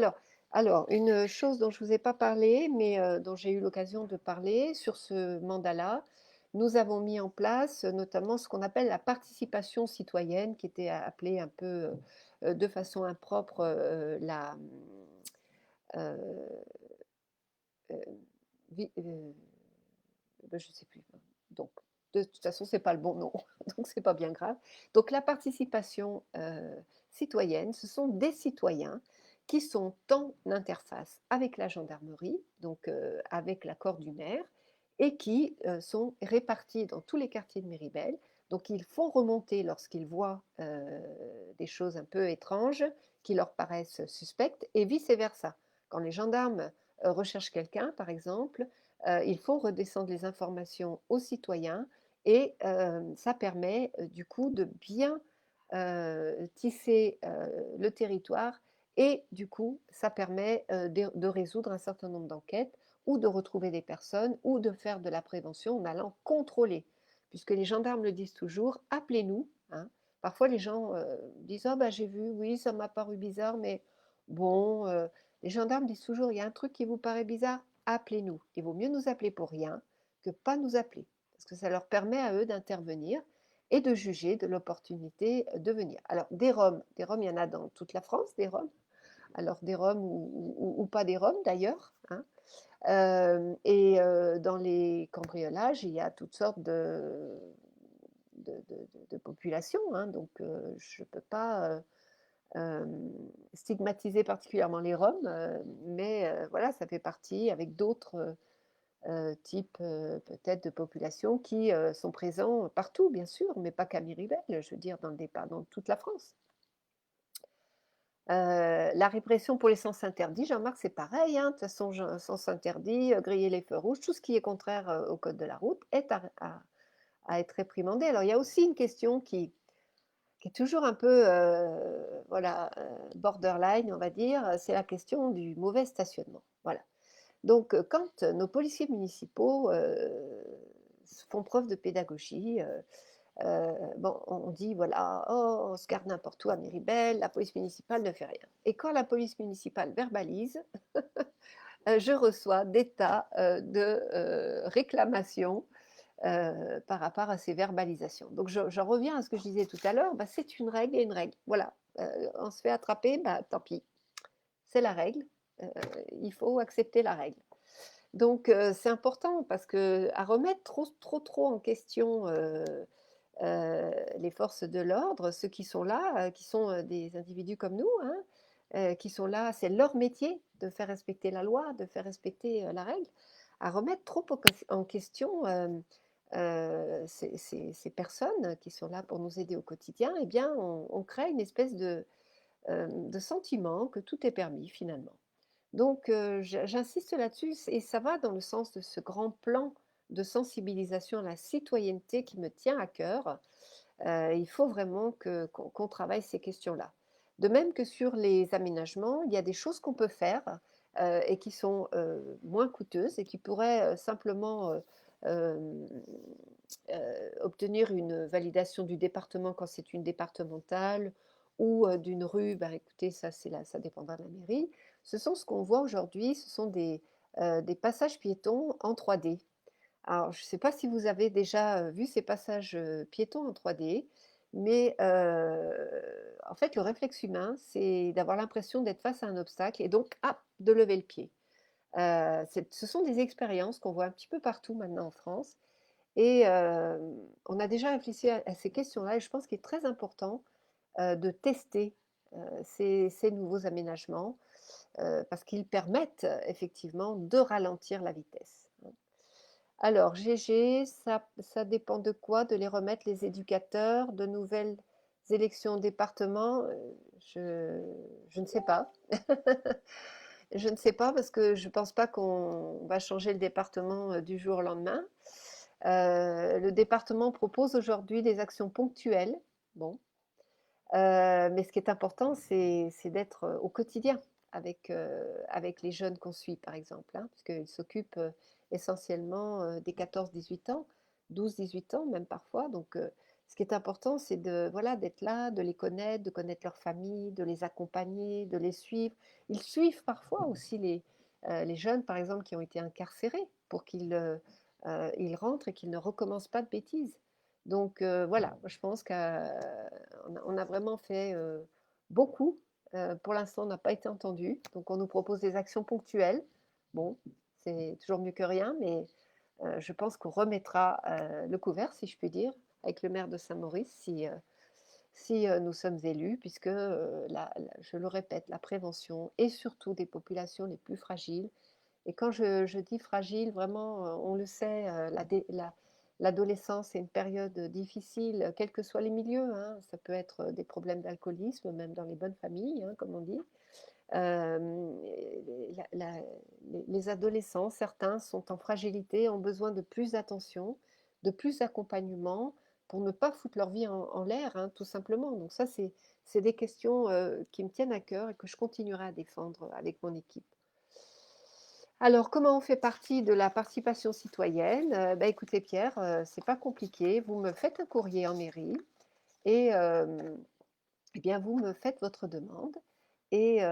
Alors, une chose dont je ne vous ai pas parlé, mais dont j'ai eu l'occasion de parler sur ce mandat-là, nous avons mis en place notamment ce qu'on appelle la participation citoyenne, qui était appelée un peu de façon impropre euh, euh, je ne sais plus. Donc, de toute façon, ce n'est pas le bon nom, donc ce n'est pas bien grave. Donc, la participation citoyenne, ce sont des citoyens qui sont en interface avec la gendarmerie, donc avec l'accord du maire, et qui sont répartis dans tous les quartiers de Méribel. Donc, ils font remonter lorsqu'ils voient des choses un peu étranges qui leur paraissent suspectes, et vice-versa. Quand les gendarmes recherchent quelqu'un, par exemple, il faut redescendre les informations aux citoyens et ça permet du coup de bien tisser le territoire et du coup ça permet de résoudre un certain nombre d'enquêtes ou de retrouver des personnes ou de faire de la prévention en allant contrôler. Puisque les gendarmes le disent toujours, appelez-nous. Hein. Parfois les gens disent oh, bah, j'ai vu, oui, ça m'a paru bizarre, mais bon, les gendarmes disent toujours il y a un truc qui vous paraît bizarre, appelez-nous. Il vaut mieux nous appeler pour rien que pas nous appeler, parce que ça leur permet à eux d'intervenir et de juger de l'opportunité de venir. Alors, des Roms, il y en a dans toute la France, des Roms. Alors, des Roms ou pas des Roms d'ailleurs. Hein. Et dans les cambriolages, il y a toutes sortes de populations. Hein, donc, je ne peux pas stigmatiser particulièrement les Roms, mais voilà, ça fait partie avec d'autres types peut-être de populations qui sont présents partout, bien sûr, mais pas qu'à Miribel, je veux dire, dans le départ, dans toute la France. La répression pour les sens interdits, Jean-Marc, c'est pareil. Hein, de toute façon, sens interdit, griller les feux rouges, tout ce qui est contraire au code de la route est à être réprimandé. Alors, il y a aussi une question qui est toujours un peu voilà, borderline, on va dire, c'est la question du mauvais stationnement. Voilà. Donc, quand nos policiers municipaux font preuve de pédagogie, bon, on dit voilà, oh, on se garde n'importe où à Miribel, la police municipale ne fait rien. Et quand la police municipale verbalise, je reçois des tas de réclamations par rapport à ces verbalisations. Donc, j'en reviens à ce que je disais tout à l'heure, bah, c'est une règle et une règle. Voilà, on se fait attraper, bah, tant pis, c'est la règle, il faut accepter la règle. Donc, c'est important parce que à remettre trop en question les forces de l'ordre, ceux qui sont là, qui sont des individus comme nous, hein, qui sont là, c'est leur métier de faire respecter la loi, de faire respecter la règle, à remettre trop en question ces personnes qui sont là pour nous aider au quotidien, eh bien, on crée une espèce de sentiment que tout est permis finalement. Donc, j'insiste là-dessus et ça va dans le sens de ce grand plan de sensibilisation à la citoyenneté qui me tient à cœur. Il faut vraiment qu'on travaille ces questions-là. De même que sur les aménagements, il y a des choses qu'on peut faire et qui sont moins coûteuses et qui pourraient simplement euh, obtenir une validation du département quand c'est une départementale ou d'une rue, bah, écoutez, ça dépendra de la mairie. Ce sont ce qu'on voit aujourd'hui, ce sont des passages piétons en 3D. Alors, je ne sais pas si vous avez déjà vu ces passages piétons en 3D, mais en fait, le réflexe humain, c'est d'avoir l'impression d'être face à un obstacle et donc, de lever le pied. Ce sont des expériences qu'on voit un petit peu partout maintenant en France. Et on a déjà réfléchi à ces questions-là et je pense qu'il est très important de tester ces nouveaux aménagements parce qu'ils permettent effectivement de ralentir la vitesse. Alors, GG, ça dépend de quoi? De les remettre les éducateurs, de nouvelles élections au département? Je ne sais pas. Je ne sais pas parce que je ne pense pas qu'on va changer le département du jour au lendemain. Le département propose aujourd'hui des actions ponctuelles. Bon, mais ce qui est important, c'est d'être au quotidien avec les jeunes qu'on suit, par exemple, hein, puisqu'ils s'occupent essentiellement des 14-18 ans, 12-18 ans même parfois. Donc, ce qui est important, c'est voilà, d'être là, de les connaître, de connaître leur famille, de les accompagner, de les suivre. Ils suivent parfois aussi les jeunes, par exemple, qui ont été incarcérés pour qu'ils rentrent et qu'ils ne recommencent pas de bêtises. Donc voilà, je pense qu'on a vraiment fait beaucoup. Pour l'instant, on n'a pas été entendu. Donc on nous propose des actions ponctuelles. Bon, c'est toujours mieux que rien, mais je pense qu'on remettra le couvert, si je puis dire, avec le maire de Saint-Maurice, si nous sommes élus, puisque, je le répète, la prévention et surtout des populations les plus fragiles. Et quand je dis fragile, vraiment, on le sait, l'adolescence est une période difficile, quels que soient les milieux, hein. Ça peut être des problèmes d'alcoolisme, même dans les bonnes familles, hein, comme on dit. Les adolescents, certains sont en fragilité, ont besoin de plus d'attention, de plus d'accompagnement pour ne pas foutre leur vie en l'air, hein, tout simplement. Donc ça, c'est des questions qui me tiennent à cœur et que je continuerai à défendre avec mon équipe. Alors, comment on fait partie de la participation citoyenne? Bah, écoutez Pierre, c'est pas compliqué. Vous me faites un courrier en mairie et eh bien, vous me faites votre demande et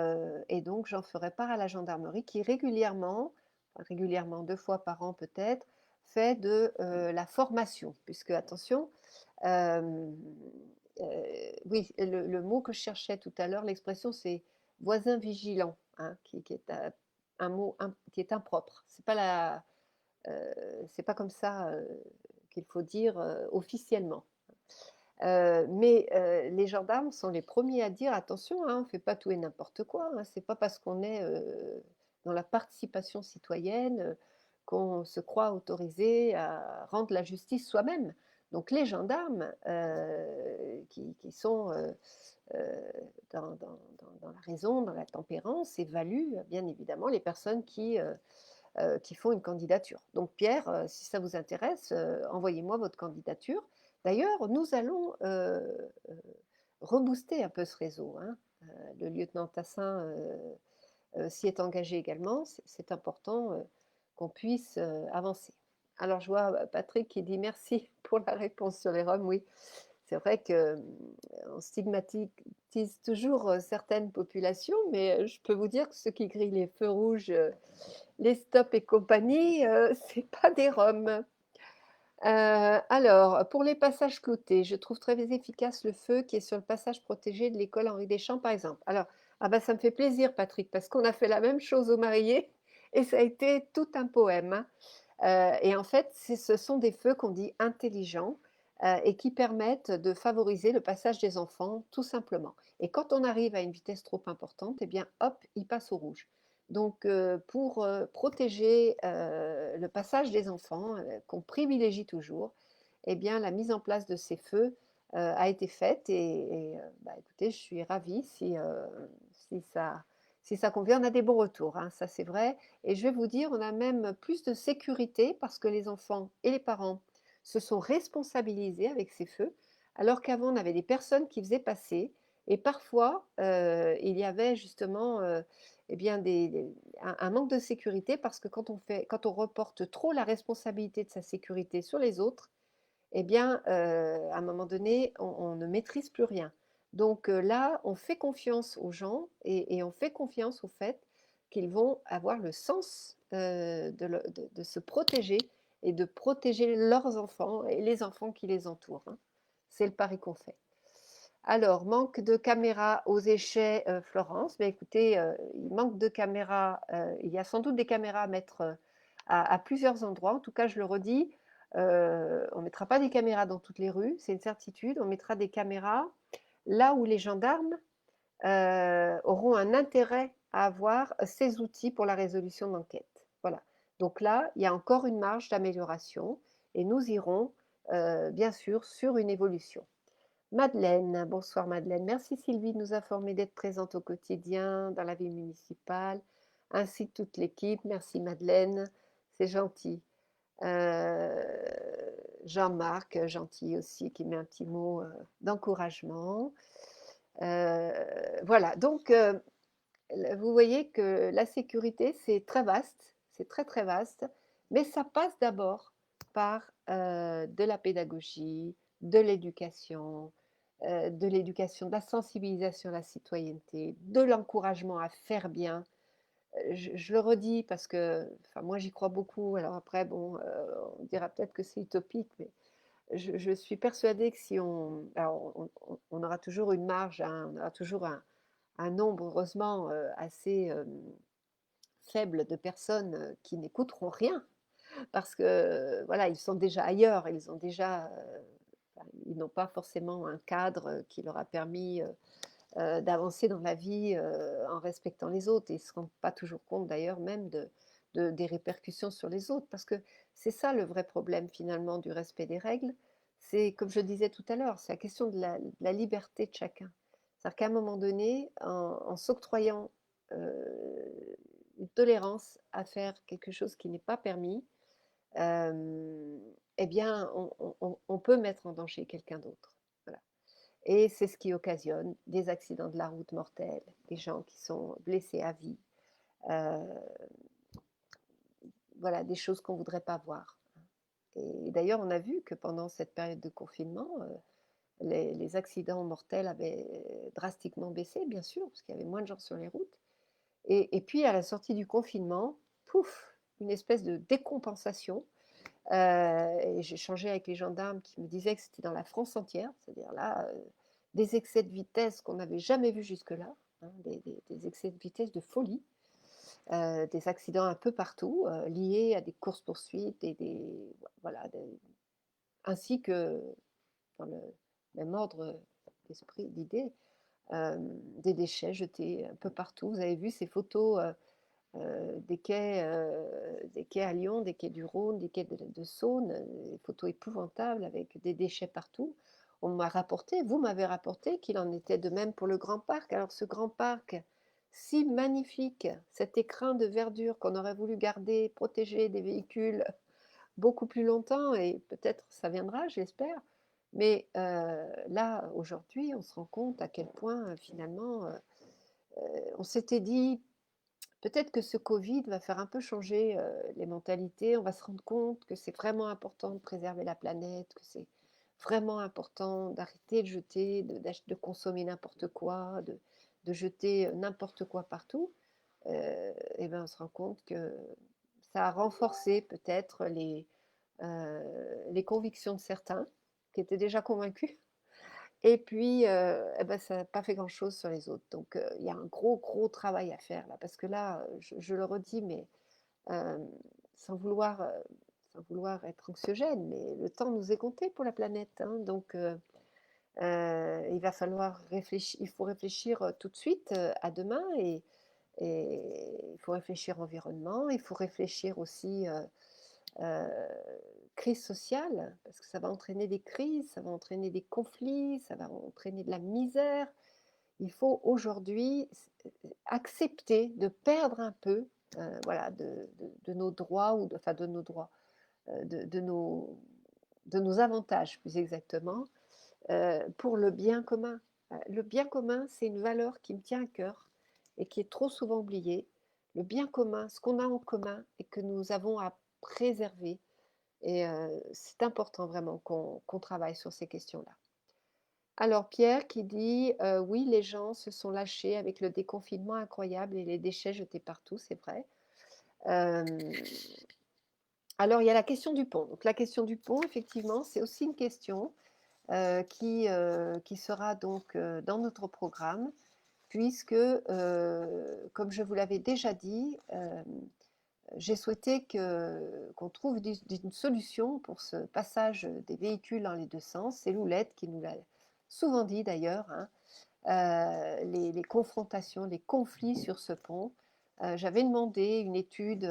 donc j'en ferai part à la gendarmerie qui régulièrement, 2 fois par an peut-être, fait de la formation. Puisque attention, hem, oui, le mot que je cherchais tout à l'heure, l'expression c'est voisin vigilant, hein, qui est un mot qui est impropre. C'est pas comme ça qu'il faut dire officiellement. Mais les gendarmes sont les premiers à dire attention, hein, on ne fait pas tout et n'importe quoi. Hein, c'est pas parce qu'on est dans la participation citoyenne qu'on se croit autorisé à rendre la justice soi-même. Donc les gendarmes qui sont dans la raison, dans la tempérance, évaluent bien évidemment les personnes qui font une candidature. Donc Pierre, si ça vous intéresse, envoyez-moi votre candidature. D'ailleurs, nous allons rebooster un peu ce réseau, hein. Le lieutenant Tassin s'y est engagé également. C'est important qu'on puisse avancer. Alors, je vois Patrick qui dit merci pour la réponse sur les Roms. Oui, c'est vrai qu'on stigmatise toujours certaines populations, mais je peux vous dire que ceux qui grillent les feux rouges, les stops et compagnie, c'est pas des Roms. Alors, pour les passages cloutés, je trouve très efficace le feu qui est sur le passage protégé de l'école Henri Deschamps, par exemple. Alors, ah bah, ça me fait plaisir, Patrick, parce qu'on a fait la même chose aux mariés et ça a été tout un poème, hein. Et en fait, ce sont des feux qu'on dit intelligents et qui permettent de favoriser le passage des enfants, tout simplement. Et quand on arrive à une vitesse trop importante, eh bien, hop, il passe au rouge. Donc, pour protéger le passage des enfants, qu'on privilégie toujours, eh bien, la mise en place de ces feux a été faite et bah, écoutez, je suis ravie si si ça convient. On a des bons retours, hein, ça c'est vrai. Et je vais vous dire, on a même plus de sécurité parce que les enfants et les parents se sont responsabilisés avec ces feux, alors qu'avant, on avait des personnes qui faisaient passer. Et parfois, il y avait justement eh bien un manque de sécurité parce que quand on reporte trop la responsabilité de sa sécurité sur les autres, eh bien, à un moment donné, on ne maîtrise plus rien. Donc là, on fait confiance aux gens et on fait confiance au fait qu'ils vont avoir le sens de se protéger et de protéger leurs enfants et les enfants qui les entourent, hein. C'est le pari qu'on fait. Alors, manque de caméras aux Échets, Florence. Mais écoutez, il manque de caméras. Il y a sans doute des caméras à mettre à plusieurs endroits. En tout cas, je le redis, on ne mettra pas des caméras dans toutes les rues, c'est une certitude. On mettra des caméras là où les gendarmes auront un intérêt à avoir ces outils pour la résolution d'enquête. Voilà. Donc là, il y a encore une marge d'amélioration et nous irons bien sûr sur une évolution. Madeleine, bonsoir Madeleine. Merci Sylvie de nous informer d'être présente au quotidien dans la vie municipale, ainsi que toute l'équipe. Merci Madeleine, c'est gentil. Euh, Jean-Marc, gentil aussi, qui met un petit mot d'encouragement. Voilà, donc vous voyez que la sécurité, c'est très vaste, c'est très très vaste, mais ça passe d'abord par de la pédagogie, de l'éducation, de la sensibilisation à la citoyenneté, de l'encouragement à faire bien. Je le redis parce que enfin, moi j'y crois beaucoup. Alors après, bon, on dira peut-être que c'est utopique, mais je suis persuadée que si on. Alors, on aura toujours une marge, hein, on aura toujours un nombre, heureusement, assez faible de personnes qui n'écouteront rien parce que voilà, ils sont déjà ailleurs, ils ont déjà. Ils n'ont pas forcément un cadre qui leur a permis d'avancer dans la vie en respectant les autres. Et ils ne se rendent pas toujours compte d'ailleurs même des répercussions sur les autres. Parce que c'est ça le vrai problème finalement du respect des règles. C'est, comme je disais tout à l'heure, c'est la question de la liberté de chacun. C'est-à-dire qu'à un moment donné, en s'octroyant une tolérance à faire quelque chose qui n'est pas permis, eh bien, on peut mettre en danger quelqu'un d'autre. Voilà. Et c'est ce qui occasionne des accidents de la route mortels, des gens qui sont blessés à vie, euh, voilà, des choses qu'on ne voudrait pas voir. Et d'ailleurs, on a vu que pendant cette période de confinement, les accidents mortels avaient drastiquement baissé, bien sûr, parce qu'il y avait moins de gens sur les routes. Et puis, à la sortie du confinement, pouf, une espèce de décompensation. Et j'ai changé avec les gendarmes qui me disaient que c'était dans la France entière, c'est-à-dire là, des excès de vitesse qu'on n'avait jamais vus jusque-là, hein, des excès de vitesse de folie, des accidents un peu partout, liés à des courses-poursuites, voilà, ainsi que, dans le même ordre d'esprit, d'idée, des déchets jetés un peu partout. Vous avez vu ces photos des quais à Lyon, des quais du Rhône, des quais de Saône, des photos épouvantables avec des déchets partout. On m'a rapporté, vous m'avez rapporté qu'il en était de même pour le Grand Parc. Alors ce Grand Parc, si magnifique, cet écrin de verdure qu'on aurait voulu garder, protéger des véhicules beaucoup plus longtemps, et peut-être ça viendra, j'espère. Mais là, aujourd'hui, on se rend compte à quel point, finalement, on s'était dit, peut-être que ce Covid va faire un peu changer les mentalités. On va se rendre compte que c'est vraiment important de préserver la planète, que c'est vraiment important d'arrêter de jeter, de consommer n'importe quoi, de jeter n'importe quoi partout. Et ben on se rend compte que ça a renforcé peut-être les convictions de certains qui étaient déjà convaincus. Et puis, eh ben, ça n'a pas fait grand-chose sur les autres. Donc, il y a un gros, gros travail à faire là. Parce que là, je le redis, mais euh, sans vouloir, euh, sans vouloir être anxiogène, mais le temps nous est compté pour la planète, hein. Donc, il va falloir réfléchir, il faut réfléchir tout de suite à demain. Et il faut réfléchir environnement, il faut réfléchir aussi crise sociale, parce que ça va entraîner des crises, ça va entraîner des conflits, ça va entraîner de la misère. Il faut aujourd'hui accepter de perdre un peu voilà, de nos droits, ou enfin de nos droits, de nos avantages plus exactement, pour le bien commun. Le bien commun, c'est une valeur qui me tient à cœur et qui est trop souvent oubliée. Le bien commun, ce qu'on a en commun et que nous avons à préserver. Et c'est important vraiment qu'on travaille sur ces questions-là. Alors Pierre qui dit oui, les gens se sont lâchés avec le déconfinement incroyable et les déchets jetés partout, c'est vrai. Euh, alors il y a la question du pont. Donc la question du pont, effectivement, c'est aussi une question qui sera donc dans notre programme, puisque, comme je vous l'avais déjà dit, j'ai souhaité qu'on trouve une solution pour ce passage des véhicules dans les deux sens. C'est Loulette qui nous l'a souvent dit d'ailleurs, hein, les confrontations, les conflits sur ce pont. J'avais demandé une étude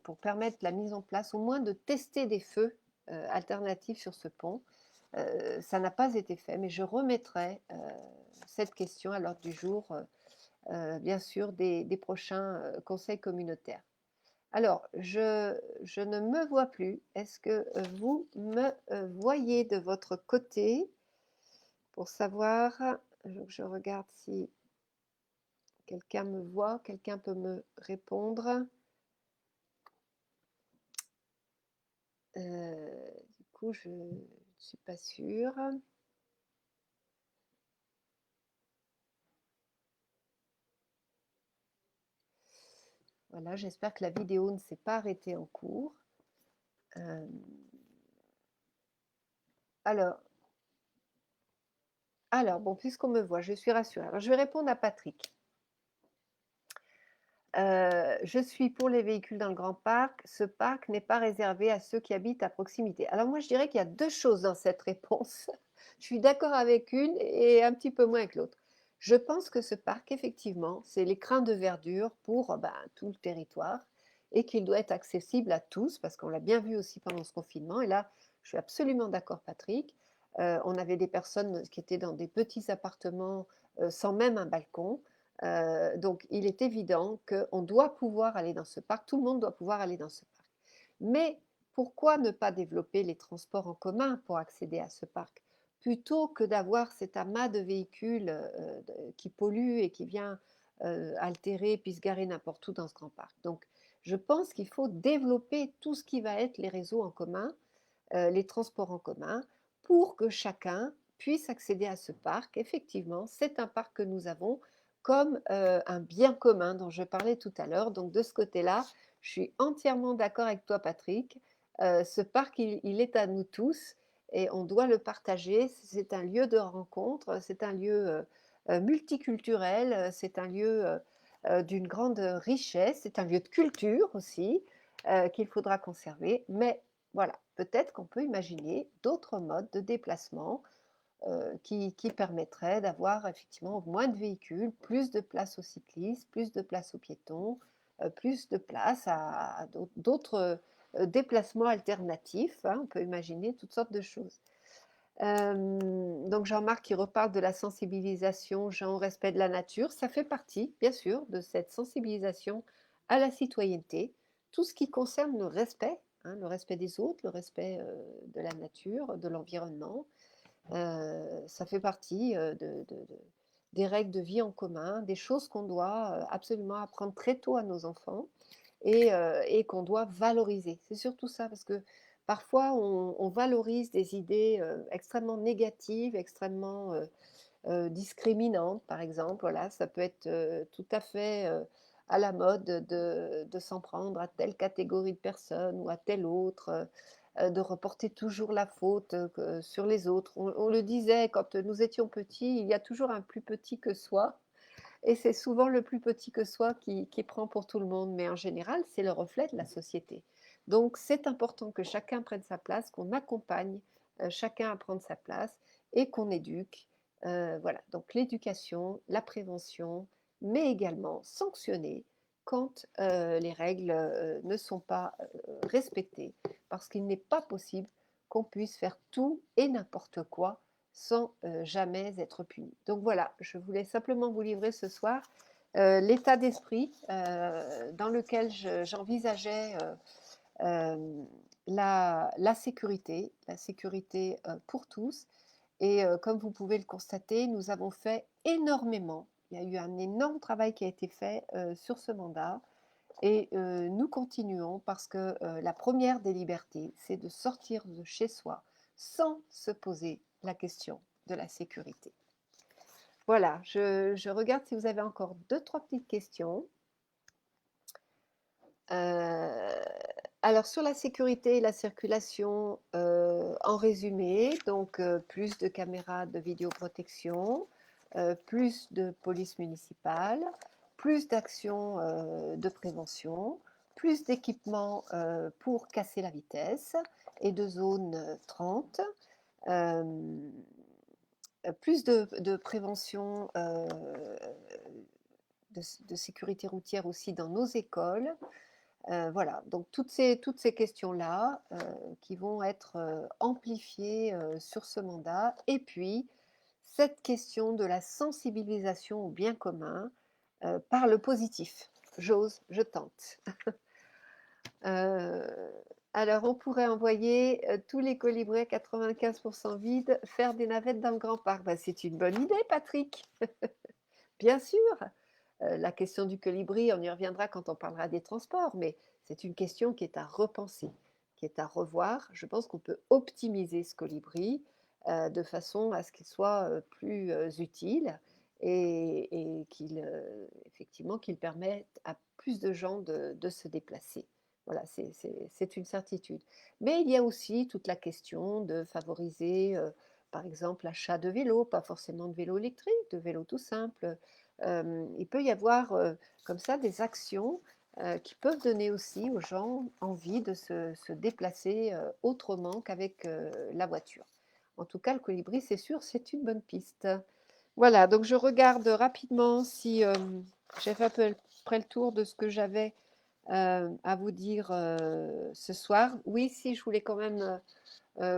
pour permettre la mise en place, au moins de tester des feux alternatifs sur ce pont. Ça n'a pas été fait, mais je remettrai cette question à l'ordre du jour, bien sûr, des prochains conseils communautaires. Alors, je ne me vois plus. Est-ce que vous me voyez de votre côté pour savoir, je regarde si quelqu'un me voit, quelqu'un peut me répondre. Du coup, je ne suis pas sûre. Voilà, j'espère que la vidéo ne s'est pas arrêtée en cours. Alors, bon, puisqu'on me voit, je suis rassurée. Alors, je vais répondre à Patrick. Je suis pour les véhicules dans le grand parc. Ce parc n'est pas réservé à ceux qui habitent à proximité. Alors moi, je dirais qu'il y a deux choses dans cette réponse. Je suis d'accord avec une et un petit peu moins avec l'autre. Je pense que ce parc, effectivement, c'est l'écrin de verdure pour tout le territoire et qu'il doit être accessible à tous, parce qu'on l'a bien vu aussi pendant ce confinement. Et là, je suis absolument d'accord, Patrick. On avait des personnes qui étaient dans des petits appartements sans même un balcon. Donc, il est évident qu'on doit pouvoir aller dans ce parc, tout le monde doit pouvoir aller dans ce parc. Mais pourquoi ne pas développer les transports en commun pour accéder à ce parc, plutôt que d'avoir cet amas de véhicules qui polluent et qui vient altérer puis se garer n'importe où dans ce grand parc. Donc, je pense qu'il faut développer tout ce qui va être les réseaux en commun, les transports en commun, pour que chacun puisse accéder à ce parc. Effectivement, c'est un parc que nous avons comme un bien commun dont je parlais tout à l'heure. Donc de ce côté-là, je suis entièrement d'accord avec toi, Patrick. Ce parc, il est à nous tous et on doit le partager. C'est un lieu de rencontre, c'est un lieu multiculturel, c'est un lieu d'une grande richesse, c'est un lieu de culture aussi qu'il faudra conserver. Mais voilà, peut-être qu'on peut imaginer d'autres modes de déplacement qui permettraient d'avoir effectivement moins de véhicules, plus de place aux cyclistes, plus de place aux piétons, plus de place à d'autres déplacements alternatifs, hein. On peut imaginer toutes sortes de choses. Donc Jean-Marc qui reparle de la sensibilisation, Jean, au respect de la nature, ça fait partie, bien sûr, de cette sensibilisation à la citoyenneté, tout ce qui concerne le respect, hein, le respect des autres, le respect de la nature, de l'environnement, ça fait partie des règles de vie en commun, des choses qu'on doit absolument apprendre très tôt à nos enfants et qu'on doit valoriser. C'est surtout ça, parce que parfois on valorise des idées extrêmement négatives, extrêmement discriminantes, par exemple. Voilà, ça peut être tout à fait à la mode de s'en prendre à telle catégorie de personnes ou à telle autre, de reporter toujours la faute sur les autres. On le disait quand nous étions petits, il y a toujours un plus petit que soi. Et c'est souvent le plus petit que soi qui prend pour tout le monde, mais en général, c'est le reflet de la société. Donc, c'est important que chacun prenne sa place, qu'on accompagne chacun à prendre sa place et qu'on éduque. Voilà, donc l'éducation, la prévention, mais également sanctionner quand les règles ne sont pas respectées, parce qu'il n'est pas possible qu'on puisse faire tout et n'importe quoi sans jamais être puni. Donc voilà, je voulais simplement vous livrer ce soir l'état d'esprit dans lequel j'envisageais la sécurité pour tous. Et comme vous pouvez le constater, nous avons fait énormément. Il y a eu un énorme travail qui a été fait sur ce mandat. Et nous continuons parce que la première des libertés, c'est de sortir de chez soi sans se poser la question de la sécurité. Voilà, je regarde si vous avez encore deux, trois petites questions. Alors sur la sécurité et la circulation, en résumé, donc plus de caméras de vidéoprotection, plus de police municipale, plus d'actions de prévention, plus d'équipements pour casser la vitesse et de zone 30, plus de prévention de sécurité routière aussi dans nos écoles. Voilà, donc toutes ces questions-là qui vont être amplifiées sur ce mandat. Et puis, cette question de la sensibilisation au bien commun par le positif. J'ose, je tente. Euh, alors, on pourrait envoyer tous les colibris à 95% vides faire des navettes dans le Grand Parc. Ben, c'est une bonne idée, Patrick. Bien sûr. La question du colibri, on y reviendra quand on parlera des transports, mais c'est une question qui est à repenser, qui est à revoir. Je pense qu'on peut optimiser ce colibri de façon à ce qu'il soit plus utile et effectivement qu'il permette à plus de gens de se déplacer. Voilà, c'est une certitude. Mais il y a aussi toute la question de favoriser, par exemple, l'achat de vélos, pas forcément de vélos électriques, de vélos tout simples. Il peut y avoir comme ça des actions qui peuvent donner aussi aux gens envie de se déplacer autrement qu'avec la voiture. En tout cas, le colibri, c'est sûr, c'est une bonne piste. Voilà, donc je regarde rapidement si j'ai fait à peu près le tour de ce que j'avais à vous dire ce soir. Oui, si, je voulais quand même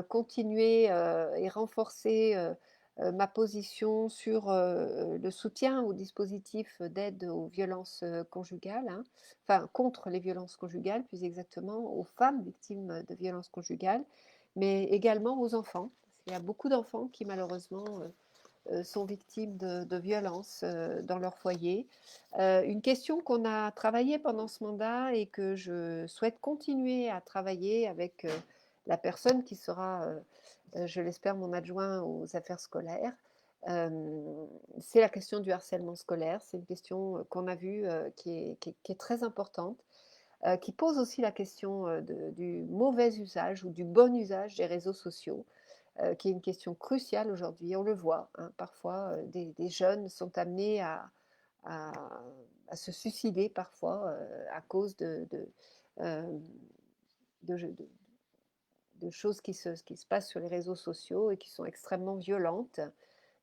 continuer et renforcer ma position sur le soutien au dispositif d'aide aux violences conjugales, hein, enfin contre les violences conjugales, plus exactement aux femmes victimes de violences conjugales, mais également aux enfants. Parce qu'il y a beaucoup d'enfants qui malheureusement sont victimes de violences dans leur foyer. Une question qu'on a travaillée pendant ce mandat et que je souhaite continuer à travailler avec la personne qui sera, je l'espère, mon adjoint aux affaires scolaires. C'est la question du harcèlement scolaire. C'est une question qu'on a vue qui est très importante, qui pose aussi la question du mauvais usage ou du bon usage des réseaux sociaux, qui est une question cruciale aujourd'hui. On le voit, hein, parfois, des jeunes sont amenés à, à se suicider parfois à cause euh, de de choses qui se passent sur les réseaux sociaux et qui sont extrêmement violentes.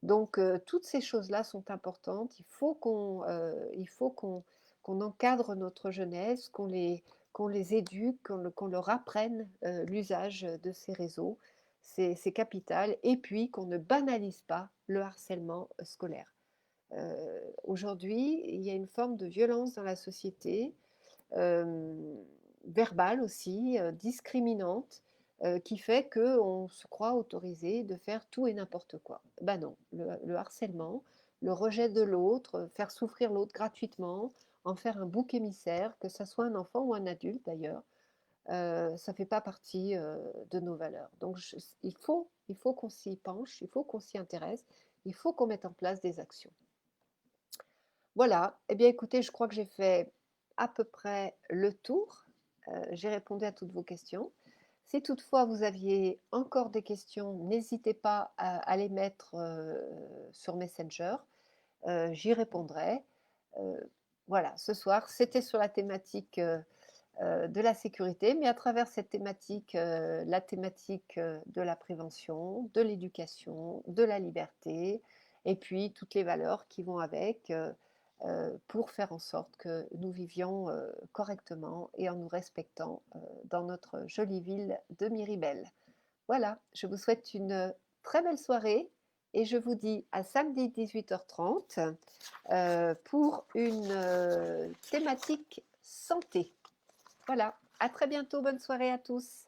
Donc, toutes ces choses-là sont importantes. Il faut qu'on encadre notre jeunesse, qu'on les éduque, qu'on leur apprenne l'usage de ces réseaux. C'est capital. Et puis, qu'on ne banalise pas le harcèlement scolaire. Aujourd'hui, il y a une forme de violence dans la société, verbale aussi, discriminante, qui fait qu'on se croit autorisé de faire tout et n'importe quoi. Ben non, le harcèlement, le rejet de l'autre, faire souffrir l'autre gratuitement, en faire un bouc émissaire, que ce soit un enfant ou un adulte d'ailleurs, ça ne fait pas partie de nos valeurs. Donc il faut qu'on s'y penche, il faut qu'on s'y intéresse, il faut qu'on mette en place des actions. Voilà, eh bien écoutez, je crois que j'ai fait à peu près le tour. J'ai répondu à toutes vos questions. Si toutefois vous aviez encore des questions, n'hésitez pas à les mettre sur Messenger. J'y répondrai. Euh, voilà, ce soir, c'était sur la thématique de la sécurité, mais à travers cette thématique, la thématique de la prévention, de l'éducation, de la liberté, et puis toutes les valeurs qui vont avec. pour faire en sorte que nous vivions correctement et en nous respectant dans notre jolie ville de Miribel. Voilà, je vous souhaite une très belle soirée et je vous dis à samedi 18h30 pour une thématique santé. Voilà, à très bientôt, bonne soirée à tous.